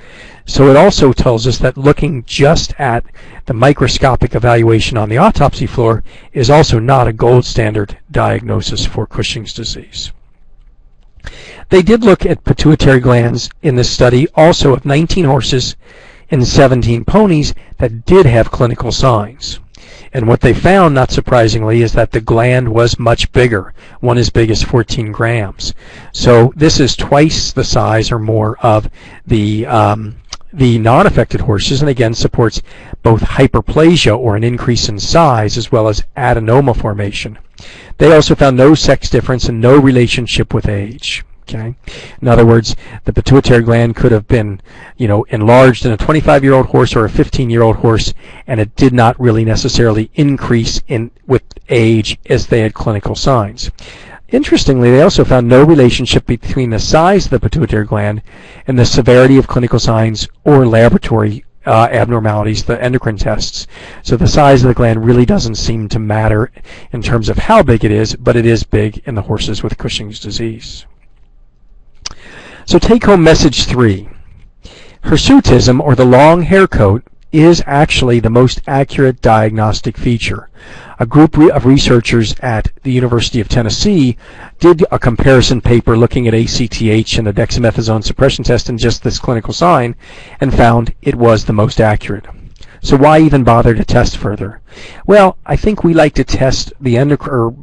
So it also tells us that looking just at the microscopic evaluation on the autopsy floor is also not a gold standard diagnosis for Cushing's disease. They did look at pituitary glands in this study also of 19 horses and 17 ponies that did have clinical signs. And what they found, not surprisingly, is that the gland was much bigger, one as big as 14 grams. So this is twice the size or more of the non-affected horses, and again supports both hyperplasia, or an increase in size, as well as adenoma formation. They also found no sex difference and no relationship with age. Okay. In other words, the pituitary gland could have been, enlarged in a 25-year-old horse or a 15-year-old horse, and it did not really necessarily increase with age as they had clinical signs. Interestingly, they also found no relationship between the size of the pituitary gland and the severity of clinical signs or laboratory abnormalities, the endocrine tests. So the size of the gland really doesn't seem to matter in terms of how big it is, but it is big in the horses with Cushing's disease. So take-home message 3. Hirsutism, or the long hair coat, is actually the most accurate diagnostic feature. A group of researchers at the University of Tennessee did a comparison paper looking at ACTH and the dexamethasone suppression test and just this clinical sign, and found it was the most accurate. So why even bother to test further? Well, I think we like to test the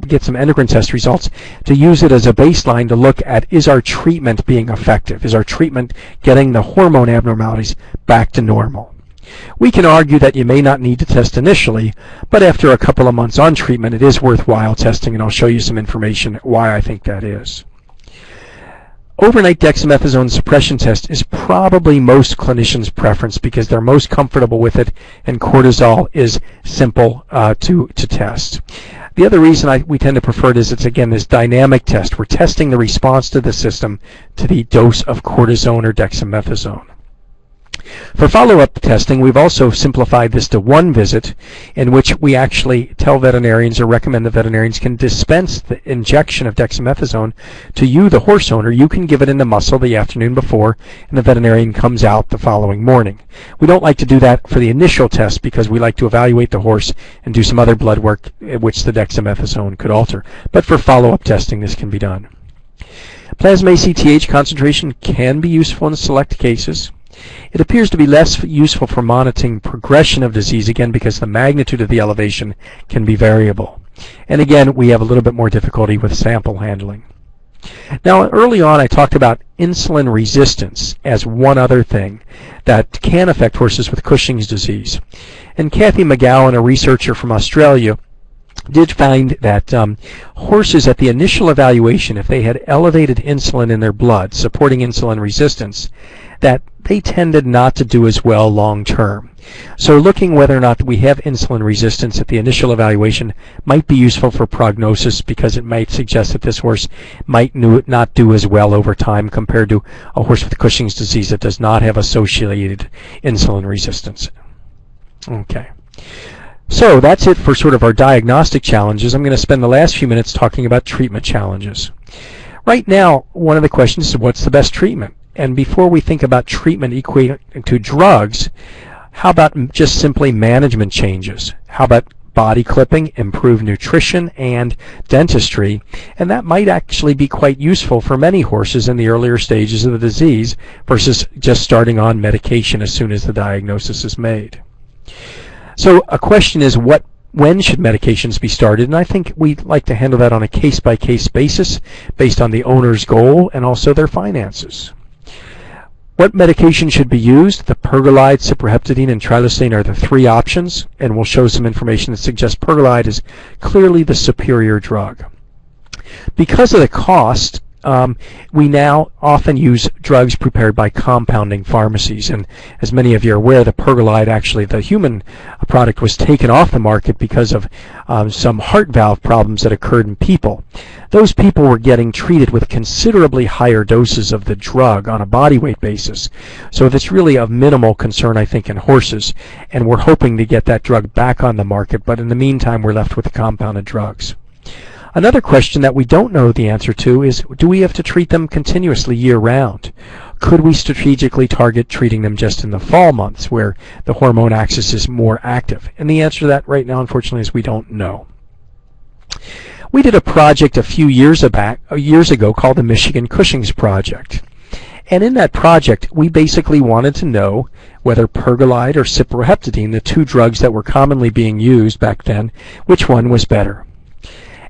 get some endocrine test results to use it as a baseline to look at, is our treatment being effective? Is our treatment getting the hormone abnormalities back to normal? We can argue that you may not need to test initially, but after a couple of months on treatment, it is worthwhile testing, and I'll show you some information why I think that is. Overnight dexamethasone suppression test is probably most clinicians' preference because they're most comfortable with it, and cortisol is simple to test. The other reason we tend to prefer it is it's, again, this dynamic test. We're testing the response to the system to the dose of cortisone or dexamethasone. For follow-up testing, we've also simplified this to one visit in which we actually tell veterinarians or recommend the veterinarians can dispense the injection of dexamethasone to you, the horse owner. You can give it in the muscle the afternoon before, and the veterinarian comes out the following morning. We don't like to do that for the initial test because we like to evaluate the horse and do some other blood work which the dexamethasone could alter. But for follow-up testing, this can be done. Plasma ACTH concentration can be useful in select cases. It appears to be less useful for monitoring progression of disease, again, because the magnitude of the elevation can be variable. And again, we have a little bit more difficulty with sample handling. Now, early on, I talked about insulin resistance as one other thing that can affect horses with Cushing's disease. And Kathy McGowan, a researcher from Australia, did find that horses at the initial evaluation, if they had elevated insulin in their blood, supporting insulin resistance, that they tended not to do as well long term. So looking whether or not we have insulin resistance at the initial evaluation might be useful for prognosis, because it might suggest that this horse might not do as well over time compared to a horse with Cushing's disease that does not have associated insulin resistance. Okay. So that's it for sort of our diagnostic challenges. I'm going to spend the last few minutes talking about treatment challenges. Right now, one of the questions is, what's the best treatment? And before we think about treatment equating to drugs, how about just simply management changes? How about body clipping, improved nutrition, and dentistry? And that might actually be quite useful for many horses in the earlier stages of the disease versus just starting on medication as soon as the diagnosis is made. So a question is, when should medications be started? And I think we'd like to handle that on a case-by-case basis based on the owner's goal and also their finances. What medication should be used? The pergolide, cyproheptadine, and trilostane are the three options, and we'll show some information that suggests pergolide is clearly the superior drug. Because of the cost, we now often use drugs prepared by compounding pharmacies, and as many of you are aware, the pergolide, actually the human product, was taken off the market because of some heart valve problems that occurred in people. Those people were getting treated with considerably higher doses of the drug on a body weight basis, so that's really of minimal concern, I think, in horses, and we're hoping to get that drug back on the market, but in the meantime we're left with the compounded drugs. Another question that we don't know the answer to is, do we have to treat them continuously year-round? Could we strategically target treating them just in the fall months where the hormone axis is more active? And the answer to that right now, unfortunately, is we don't know. We did a project a few years ago called the Michigan Cushing's Project. And in that project, we basically wanted to know whether pergolide or cyproheptadine, the two drugs that were commonly being used back then, which one was better.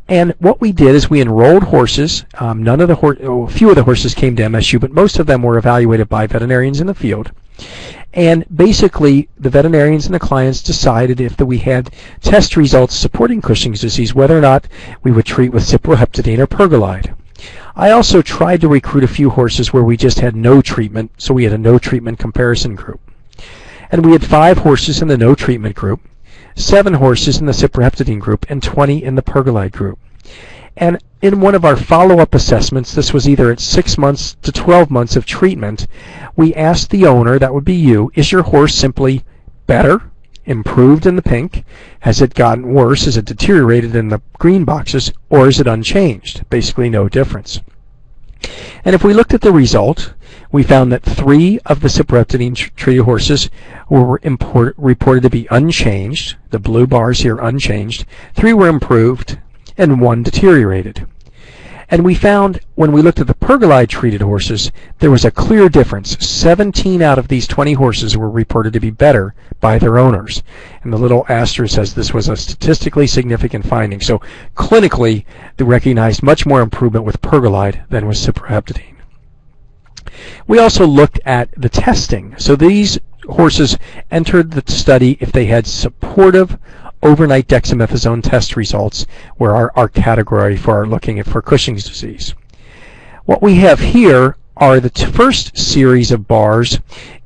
And what we did is we enrolled horses. A few of the horses came to MSU, but most of them were evaluated by veterinarians in the field. And basically, the veterinarians and the clients decided if we had test results supporting Cushing's disease, whether or not we would treat with cyproheptadine or pergolide. I also tried to recruit a few horses where we just had no treatment, so we had a no treatment comparison group. And we had 5 horses in the no treatment group, 7 horses in the cyproheptadine group, and 20 in the pergolide group. And in one of our follow-up assessments, this was either at 6 months to 12 months of treatment, we asked the owner, that would be you, is your horse simply better, improved in the pink? Has it gotten worse? Has it deteriorated in the green boxes? Or is it unchanged? Basically no difference. And if we looked at the result, We found that 3 of the cipreptidine-treated horses were reported to be unchanged. The blue bars here unchanged. 3 were improved, and 1 deteriorated. And we found, when we looked at the pergolide-treated horses, there was a clear difference. 17 out of these 20 horses were reported to be better by their owners. And the little asterisk says this was a statistically significant finding. So clinically, they recognized much more improvement with pergolide than with cipreptidine. We also looked at the testing. So these horses entered the study if they had supportive overnight dexamethasone test results, were our category for looking at for Cushing's disease. What we have here are the first series of bars,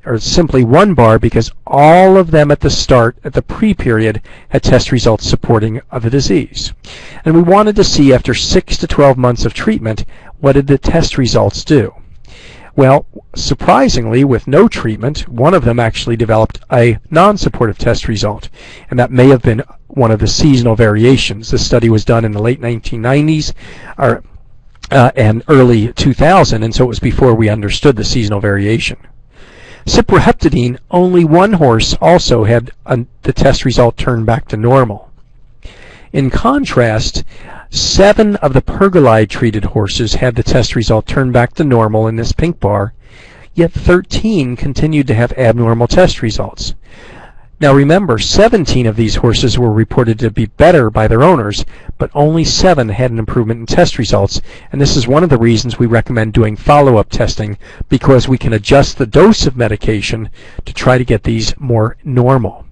or simply one bar, because all of them at the start, at the pre-period, had test results supporting of the disease. And we wanted to see, after 6 to 12 months of treatment, what did the test results do? Well, surprisingly, with no treatment, one of them actually developed a non-supportive test result, and that may have been one of the seasonal variations. This study was done in the late 1990s and early 2000, and so it was before we understood the seasonal variation. Cipreptidine, only one horse also had the test result turned back to normal. In contrast, 7 of the pergolide-treated horses had the test result turned back to normal in this pink bar, yet 13 continued to have abnormal test results. Now remember, 17 of these horses were reported to be better by their owners, but only 7 had an improvement in test results, and this is one of the reasons we recommend doing follow-up testing, because we can adjust the dose of medication to try to get these more normal.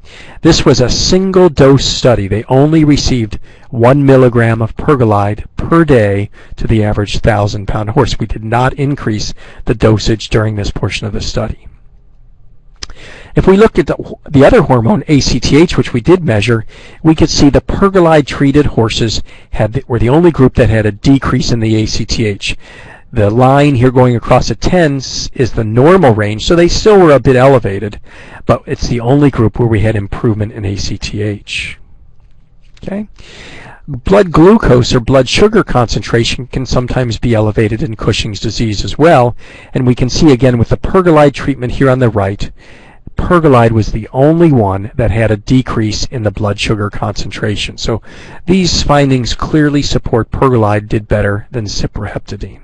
This was a single-dose study. They only received 1 milligram of pergolide per day to the average 1,000-pound horse. We did not increase the dosage during this portion of the study. If we looked at the other hormone, ACTH, which we did measure, we could see the pergolide-treated horses were the only group that had a decrease in the ACTH. The line here going across at 10 is the normal range, so they still were a bit elevated, but it's the only group where we had improvement in ACTH. Okay? Blood glucose or blood sugar concentration can sometimes be elevated in Cushing's disease as well, and we can see again with the pergolide treatment here on the right, pergolide was the only one that had a decrease in the blood sugar concentration. So these findings clearly support pergolide did better than cipreptidine.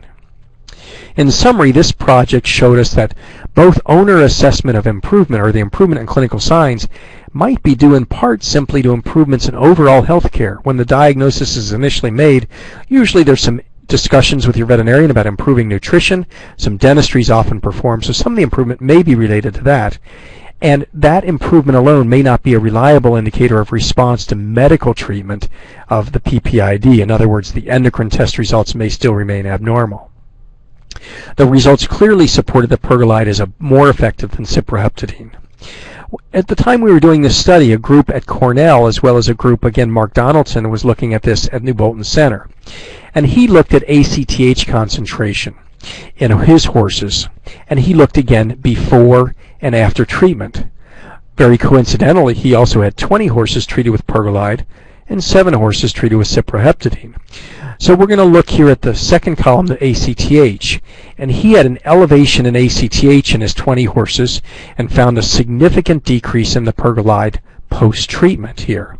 In summary, this project showed us that both owner assessment of improvement, or the improvement in clinical signs, might be due in part simply to improvements in overall health care. When the diagnosis is initially made, usually there's some discussions with your veterinarian about improving nutrition. Some dentistry is often performed, so some of the improvement may be related to that. And that improvement alone may not be a reliable indicator of response to medical treatment of the PPID. In other words, the endocrine test results may still remain abnormal. The results clearly supported that pergolide is more effective than cipreptidine. At the time we were doing this study, a group at Cornell, as well as a group, again, Mark Donaldson, was looking at this at New Bolton Center. And he looked at ACTH concentration in his horses, and he looked again before and after treatment. Very coincidentally, he also had 20 horses treated with pergolide and 7 horses treated with cipreptidine. So we're going to look here at the second column, the ACTH, and he had an elevation in ACTH in his 20 horses and found a significant decrease in the pergolide post-treatment here.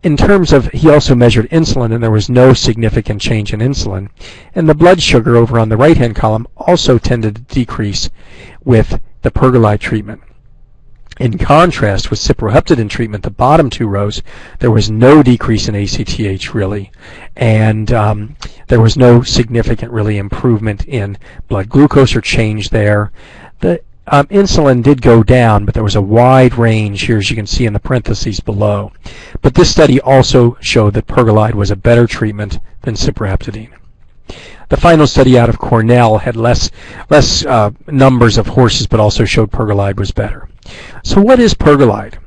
In terms of, he also measured insulin, and there was no significant change in insulin. And the blood sugar over on the right-hand column also tended to decrease with the pergolide treatment. In contrast, with cipreptidine treatment, the bottom 2 rows, there was no decrease in ACTH really, and there was no significant really improvement in blood glucose or change there. The insulin did go down, but there was a wide range here, as you can see in the parentheses below. But this study also showed that pergolide was a better treatment than cipreptidine. The final study out of Cornell had less numbers of horses, but also showed pergolide was better. So what is pergolide?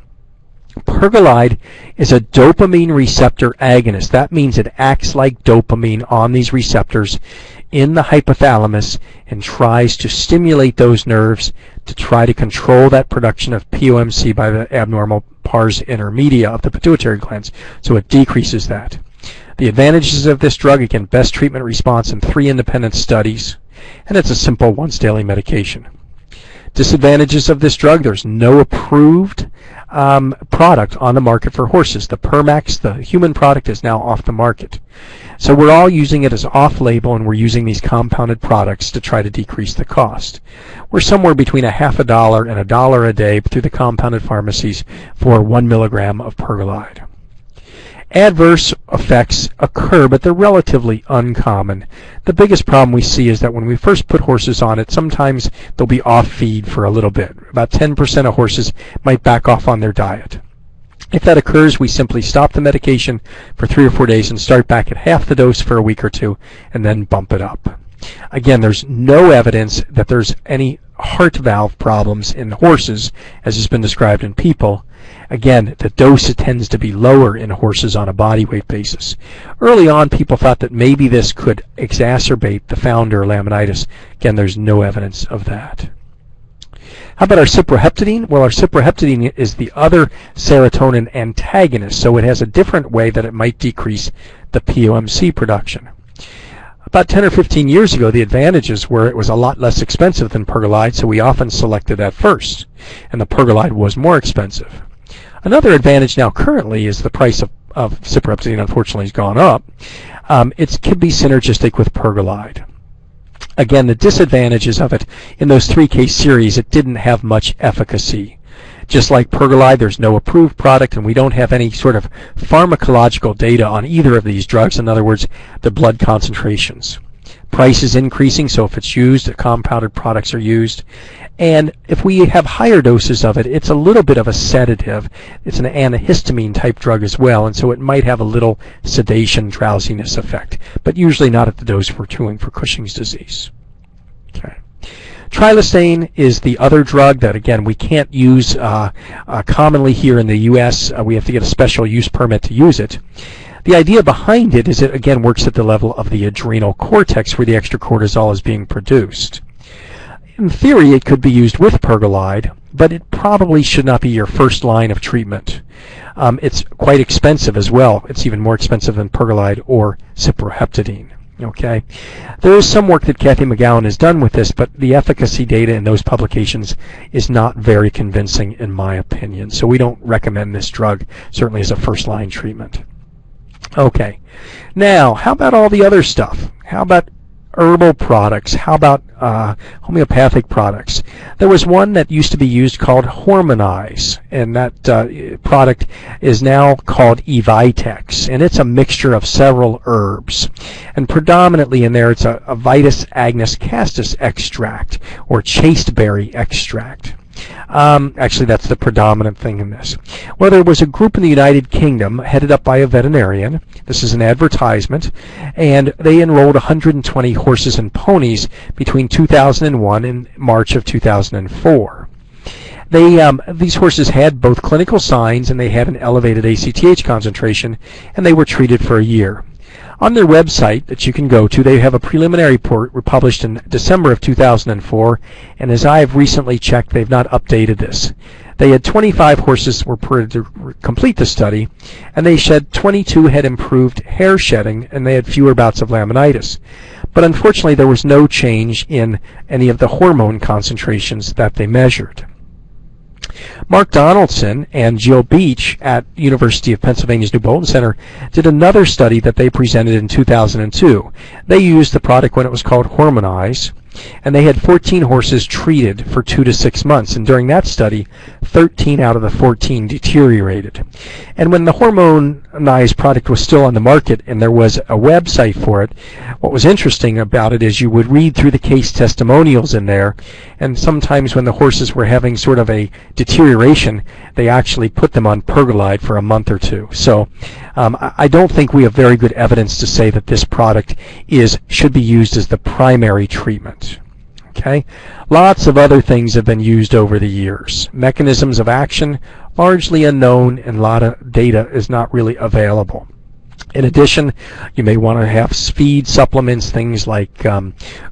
Pergolide is a dopamine receptor agonist. That means it acts like dopamine on these receptors in the hypothalamus and tries to stimulate those nerves to try to control that production of POMC by the abnormal pars intermedia of the pituitary glands. So it decreases that. The advantages of this drug, again, best treatment response in 3 independent studies. and it's a simple once daily medication. Disadvantages of this drug: there's no approved product on the market for horses. The Permax, the human product, is now off the market. So we're all using it as off-label, and we're using these compounded products to try to decrease the cost. We're somewhere between $0.50 and $1 a day through the compounded pharmacies for 1 milligram of Pergolide. Adverse effects occur, but they're relatively uncommon. The biggest problem we see is that when we first put horses on it, sometimes they'll be off feed for a little bit. About 10% of horses might back off on their diet. If that occurs, we simply stop the medication for 3 or 4 days and start back at half the dose for a week or two, and then bump it up. Again, there's no evidence that there's any heart valve problems in horses, as has been described in people. Again, the dose tends to be lower in horses on a body weight basis. Early on, people thought that maybe this could exacerbate the founder laminitis. Again, there's no evidence of that. How about our cyproheptadine? Well, our cyproheptadine is the other serotonin antagonist, so it has a different way that it might decrease the POMC production. About 10 or 15 years ago, the advantages were it was a lot less expensive than Pergolide, so we often selected that first, and the Pergolide was more expensive. Another advantage now currently is the price of cyproheptadine, unfortunately, has gone up. It could be synergistic with Pergolide. Again, the disadvantages of it, in those 3 case series, it didn't have much efficacy. Just like Pergolide, there's no approved product, and we don't have any sort of pharmacological data on either of these drugs. In other words, the blood concentrations. Price is increasing, so if it's used, the compounded products are used. And if we have higher doses of it, it's a little bit of a sedative. It's an antihistamine type drug as well, and so it might have a little sedation, drowsiness effect, but usually not at the dose we're doing for Cushing's disease. Okay. Trilostane is the other drug that, again, we can't use commonly here in the U.S. We have to get a special use permit to use it. The idea behind it is it, again, works at the level of the adrenal cortex where the extra cortisol is being produced. In theory, it could be used with Pergolide, but it probably should not be your first line of treatment. It's quite expensive as well. It's even more expensive than Pergolide or cyproheptadine. Okay, there is some work that Kathy McGowan has done with this, but the efficacy data in those publications is not very convincing in my opinion. So we don't recommend this drug, certainly as a first-line treatment. Okay, now how about all the other stuff? How about herbal products? How about homeopathic products? There was one that used to be used called Hormonize, and that product is now called Evitex, and it's a mixture of several herbs. And predominantly in there it's a Vitis agnus castus extract or chasteberry extract. Actually, that's the predominant thing in this. Well, there was a group in the United Kingdom headed up by a veterinarian. This is an advertisement, and they enrolled 120 horses and ponies between 2001 and March of 2004. These horses had both clinical signs and they had an elevated ACTH concentration, and they were treated for a year. On their website that you can go to, they have a preliminary report published in December of 2004, and as I have recently checked, they've not updated this. They had 25 horses were to complete the study, and they said 22 had improved hair shedding, and they had fewer bouts of laminitis. But unfortunately, there was no change in any of the hormone concentrations that they measured. Mark Donaldson and Jill Beach at University of Pennsylvania's New Bolton Center did another study that they presented in 2002. They used the product when it was called Hormonize, and they had 14 horses treated for 2 to 6 months, and during that study 13 out of the 14 deteriorated. And when the Hormonize product was still on the market and there was a website for it, what was interesting about it is you would read through the case testimonials in there, and sometimes when the horses were having sort of a deterioration, they actually put them on Pergolide for a month or two. So I don't think we have very good evidence to say that this product should be used as the primary treatment. Okay, lots of other things have been used over the years. Mechanisms of action largely unknown, and a lot of data is not really available. In addition, you may want to have feed supplements, things like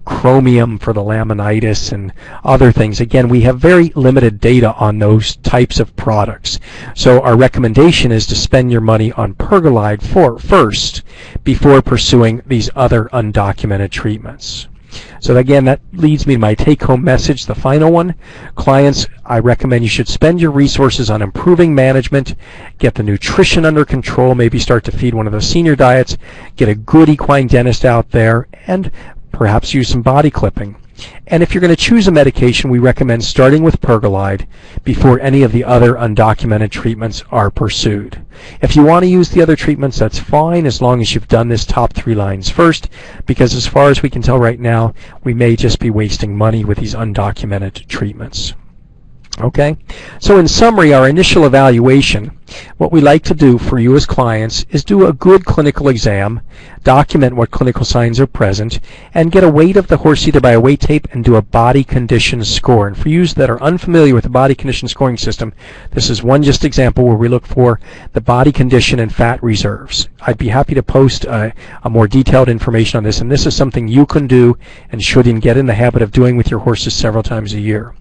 chromium for the laminitis and other things. Again, we have very limited data on those types of products. So our recommendation is to spend your money on Pergolide first before pursuing these other undocumented treatments. So again, that leads me to my take-home message, the final one. Clients, I recommend you should spend your resources on improving management, get the nutrition under control, maybe start to feed one of those senior diets, get a good equine dentist out there, and perhaps use some body clipping. And if you're going to choose a medication, we recommend starting with Pergolide before any of the other undocumented treatments are pursued. If you want to use the other treatments, that's fine, as long as you've done this top 3 lines first, because as far as we can tell right now, we may just be wasting money with these undocumented treatments. Okay, so in summary, our initial evaluation, what we like to do for you as clients is do a good clinical exam, document what clinical signs are present, and get a weight of the horse either by a weight tape and do a body condition score. And for you that are unfamiliar with the body condition scoring system, this is one just example where we look for the body condition and fat reserves. I'd be happy to post a more detailed information on this, and this is something you can do and should get in the habit of doing with your horses several times a year.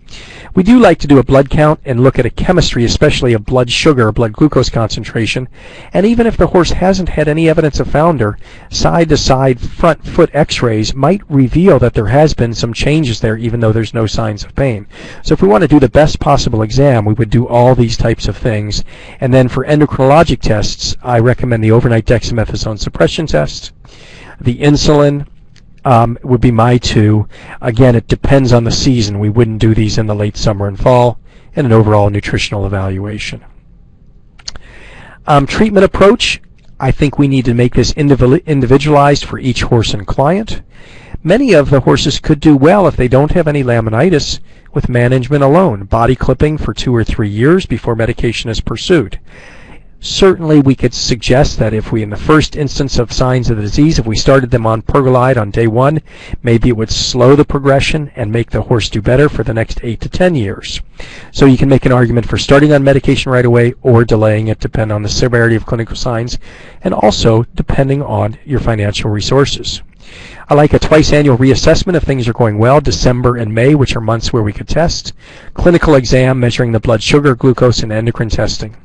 We do like to do a blood count and look at a chemistry, especially a blood sugar, blood glucose concentration, and even if the horse hasn't had any evidence of founder, side-to-side front foot x-rays might reveal that there has been some changes there even though there's no signs of pain. So if we want to do the best possible exam, we would do all these types of things. And then for endocrinologic tests, I recommend the overnight dexamethasone suppression test, the insulin, would be my 2. Again, it depends on the season. We wouldn't do these in the late summer and fall, and an overall nutritional evaluation. Treatment approach, I think we need to make this individualized for each horse and client. Many of the horses could do well if they don't have any laminitis with management alone, body clipping for 2 or 3 years before medication is pursued. Certainly we could suggest that if we, in the first instance of signs of the disease, if we started them on Pergolide on day 1, maybe it would slow the progression and make the horse do better for the next 8 to 10 years. So you can make an argument for starting on medication right away or delaying it, depending on the severity of clinical signs, and also depending on your financial resources. I like a twice-annual reassessment if things are going well, December and May, which are months where we could test. Clinical exam measuring the blood sugar, glucose, and endocrine testing.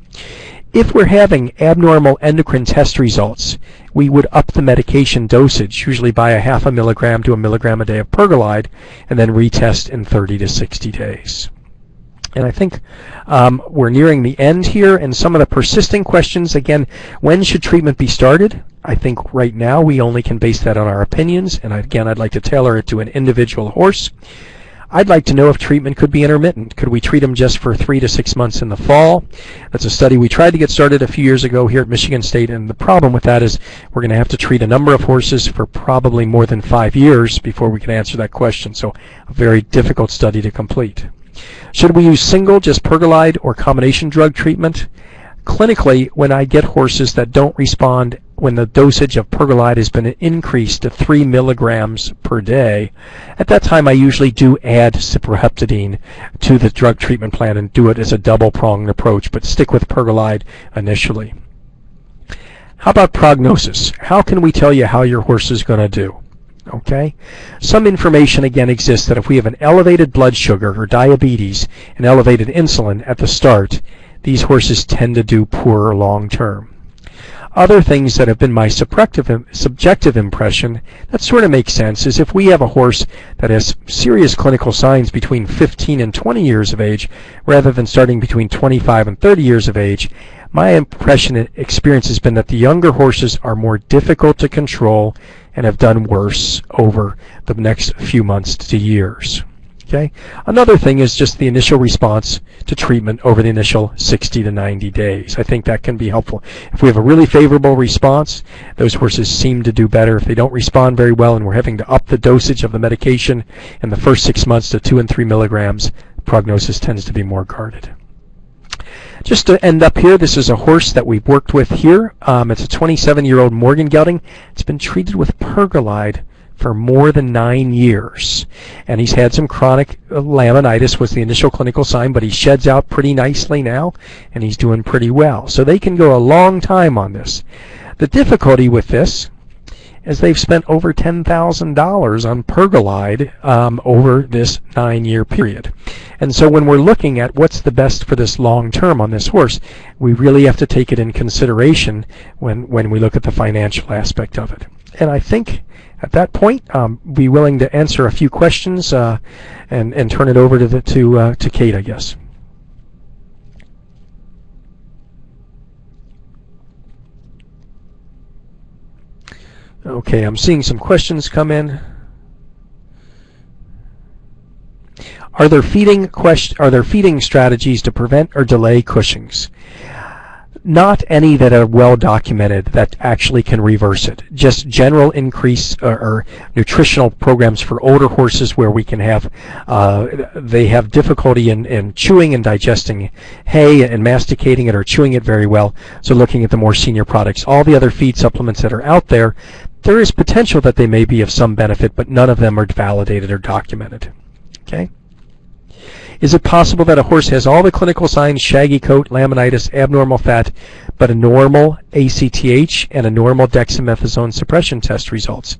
If we're having abnormal endocrine test results, we would up the medication dosage, usually by a 0.5 milligram to 1 milligram a day of Pergolide, and then retest in 30 to 60 days. And I think we're nearing the end here, and some of the persisting questions, again, when should treatment be started? I think right now we only can base that on our opinions, and again, I'd like to tailor it to an individual horse. I'd like to know if treatment could be intermittent. Could we treat them just for 3 to 6 months in the fall? That's a study we tried to get started a few years ago here at Michigan State, and the problem with that is we're going to have to treat a number of horses for probably more than 5 years before we can answer that question, so a very difficult study to complete. Should we use single, just Pergolide, or combination drug treatment? Clinically, when I get horses that don't respond when the dosage of Pergolide has been increased to 3 milligrams per day, at that time I usually do add cyproheptadine to the drug treatment plan and do it as a double-pronged approach, but stick with Pergolide initially. How about prognosis? How can we tell you how your horse is going to do? Okay, some information again exists that if we have an elevated blood sugar or diabetes and elevated insulin at the start, these horses tend to do poorer long term. Other things that have been my subjective impression that sort of makes sense is if we have a horse that has serious clinical signs between 15 and 20 years of age rather than starting between 25 and 30 years of age, my impression and experience has been that the younger horses are more difficult to control and have done worse over the next few months to years. Okay. Another thing is just the initial response to treatment over the initial 60 to 90 days. I think that can be helpful. If we have a really favorable response, those horses seem to do better. If they don't respond very well and we're having to up the dosage of the medication in the first 6 months to 2 and 3 milligrams, prognosis tends to be more guarded. Just to end up here, this is a horse that we've worked with here. It's a 27-year-old Morgan gelding. It's been treated with Pergolide for more than 9 years, and he's had some chronic laminitis was the initial clinical sign, but he sheds out pretty nicely now and he's doing pretty well, so they can go a long time on this. The difficulty with this is they've spent over $10,000 on Pergolide over this 9-year period, and so when we're looking at what's the best for this long term on this horse, we really have to take it in consideration when we look at the financial aspect of it. And I think at that point, be willing to answer a few questions and turn it over to Kate, I guess. Okay, I'm seeing some questions come in. Are there feeding strategies to prevent or delay Cushing's? Not any that are well documented that actually can reverse it. Just general increase or nutritional programs for older horses where we can have they have difficulty in chewing and digesting hay and masticating it or chewing it very well. So looking at the more senior products. All the other feed supplements that are out there, there is potential that they may be of some benefit, but none of them are validated or documented. Okay. Is it possible that a horse has all the clinical signs, shaggy coat, laminitis, abnormal fat, but a normal ACTH and a normal dexamethasone suppression test results?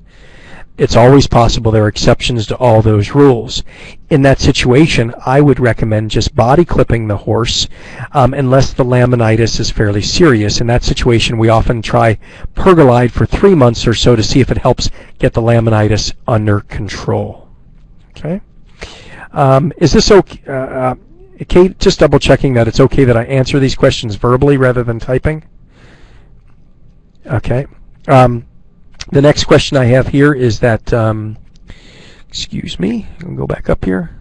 It's always possible. There are exceptions to all those rules. In that situation, I would recommend just body clipping the horse unless the laminitis is fairly serious. In that situation, we often try Pergolide for 3 months or so to see if it helps get the laminitis under control. Okay? Is this okay? Kate, just double checking that it's okay that I answer these questions verbally rather than typing. Okay. The next question I have here is that, excuse me, I'll go back up here.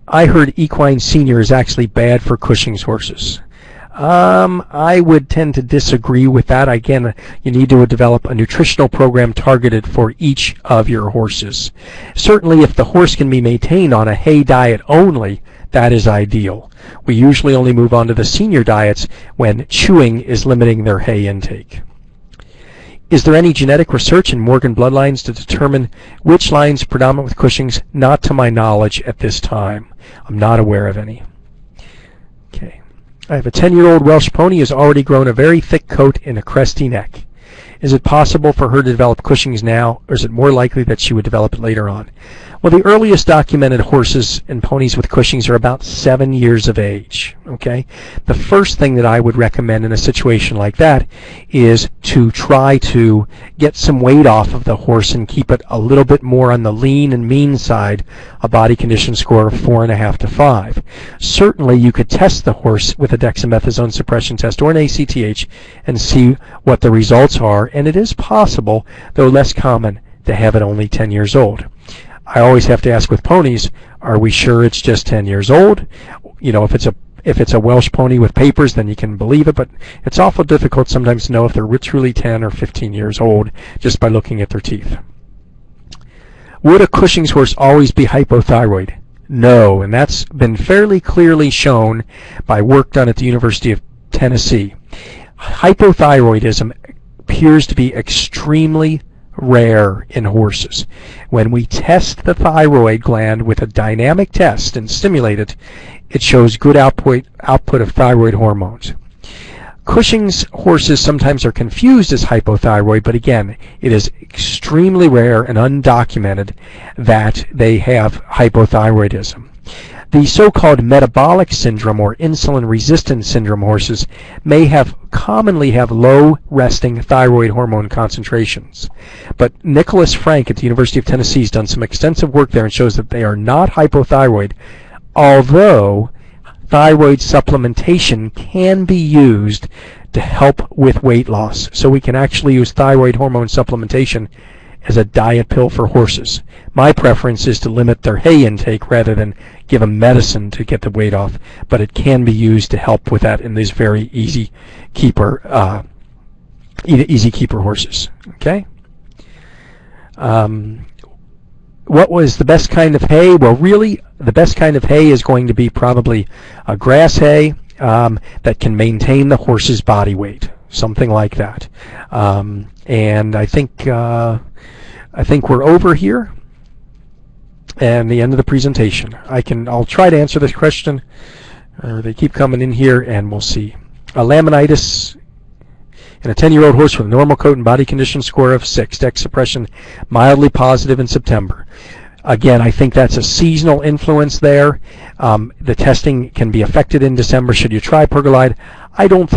I heard Equine Senior is actually bad for Cushing's horses. I would tend to disagree with that. Again, you need to develop a nutritional program targeted for each of your horses. Certainly, if the horse can be maintained on a hay diet only, that is ideal. We usually only move on to the senior diets when chewing is limiting their hay intake. Is there any genetic research in Morgan bloodlines to determine which lines predominate with Cushing's? Not to my knowledge at this time. I'm not aware of any. Okay. I have a 10-year-old Welsh pony who has already grown a very thick coat and a cresty neck. Is it possible for her to develop Cushing's now, or is it more likely that she would develop it later on? Well, the earliest documented horses and ponies with Cushing's are about 7 years of age. Okay? The first thing that I would recommend in a situation like that is to try to get some weight off of the horse and keep it a little bit more on the lean and mean side, a body condition score of 4.5 to 5. Certainly, you could test the horse with a dexamethasone suppression test or an ACTH and see what the results are, and it is possible, though less common, to have it only 10 years old. I always have to ask with ponies, are we sure it's just 10 years old? You know, if it's a Welsh pony with papers, then you can believe it, but it's awful difficult sometimes to know if they're truly 10 or 15 years old just by looking at their teeth. Would a Cushing's horse always be hypothyroid? No, and that's been fairly clearly shown by work done at the University of Tennessee. Hypothyroidism appears to be extremely rare in horses. When we test the thyroid gland with a dynamic test and stimulate it, it shows good output of thyroid hormones. Cushing's horses sometimes are confused as hypothyroid, but again, it is extremely rare and undocumented that they have hypothyroidism. The so-called metabolic syndrome or insulin-resistant syndrome horses may commonly have low resting thyroid hormone concentrations. But Nicholas Frank at the University of Tennessee has done some extensive work there and shows that they are not hypothyroid, although thyroid supplementation can be used to help with weight loss. So we can actually use thyroid hormone supplementation as a diet pill for horses. My preference is to limit their hay intake rather than give them medicine to get the weight off, but it can be used to help with that in these very easy keeper horses. Okay. What was the best kind of hay? Well, really, the best kind of hay is going to be probably a grass hay that can maintain the horse's body weight, something like that. And I think we're over here and the end of the presentation. I'll try to answer this question. They keep coming in here, and we'll see. Laminitis in a 10-year-old horse with a normal coat and body condition score of 6. Dex suppression mildly positive in September. Again, I think that's a seasonal influence there. The testing can be affected in December. Should you try Pergolide? I don't think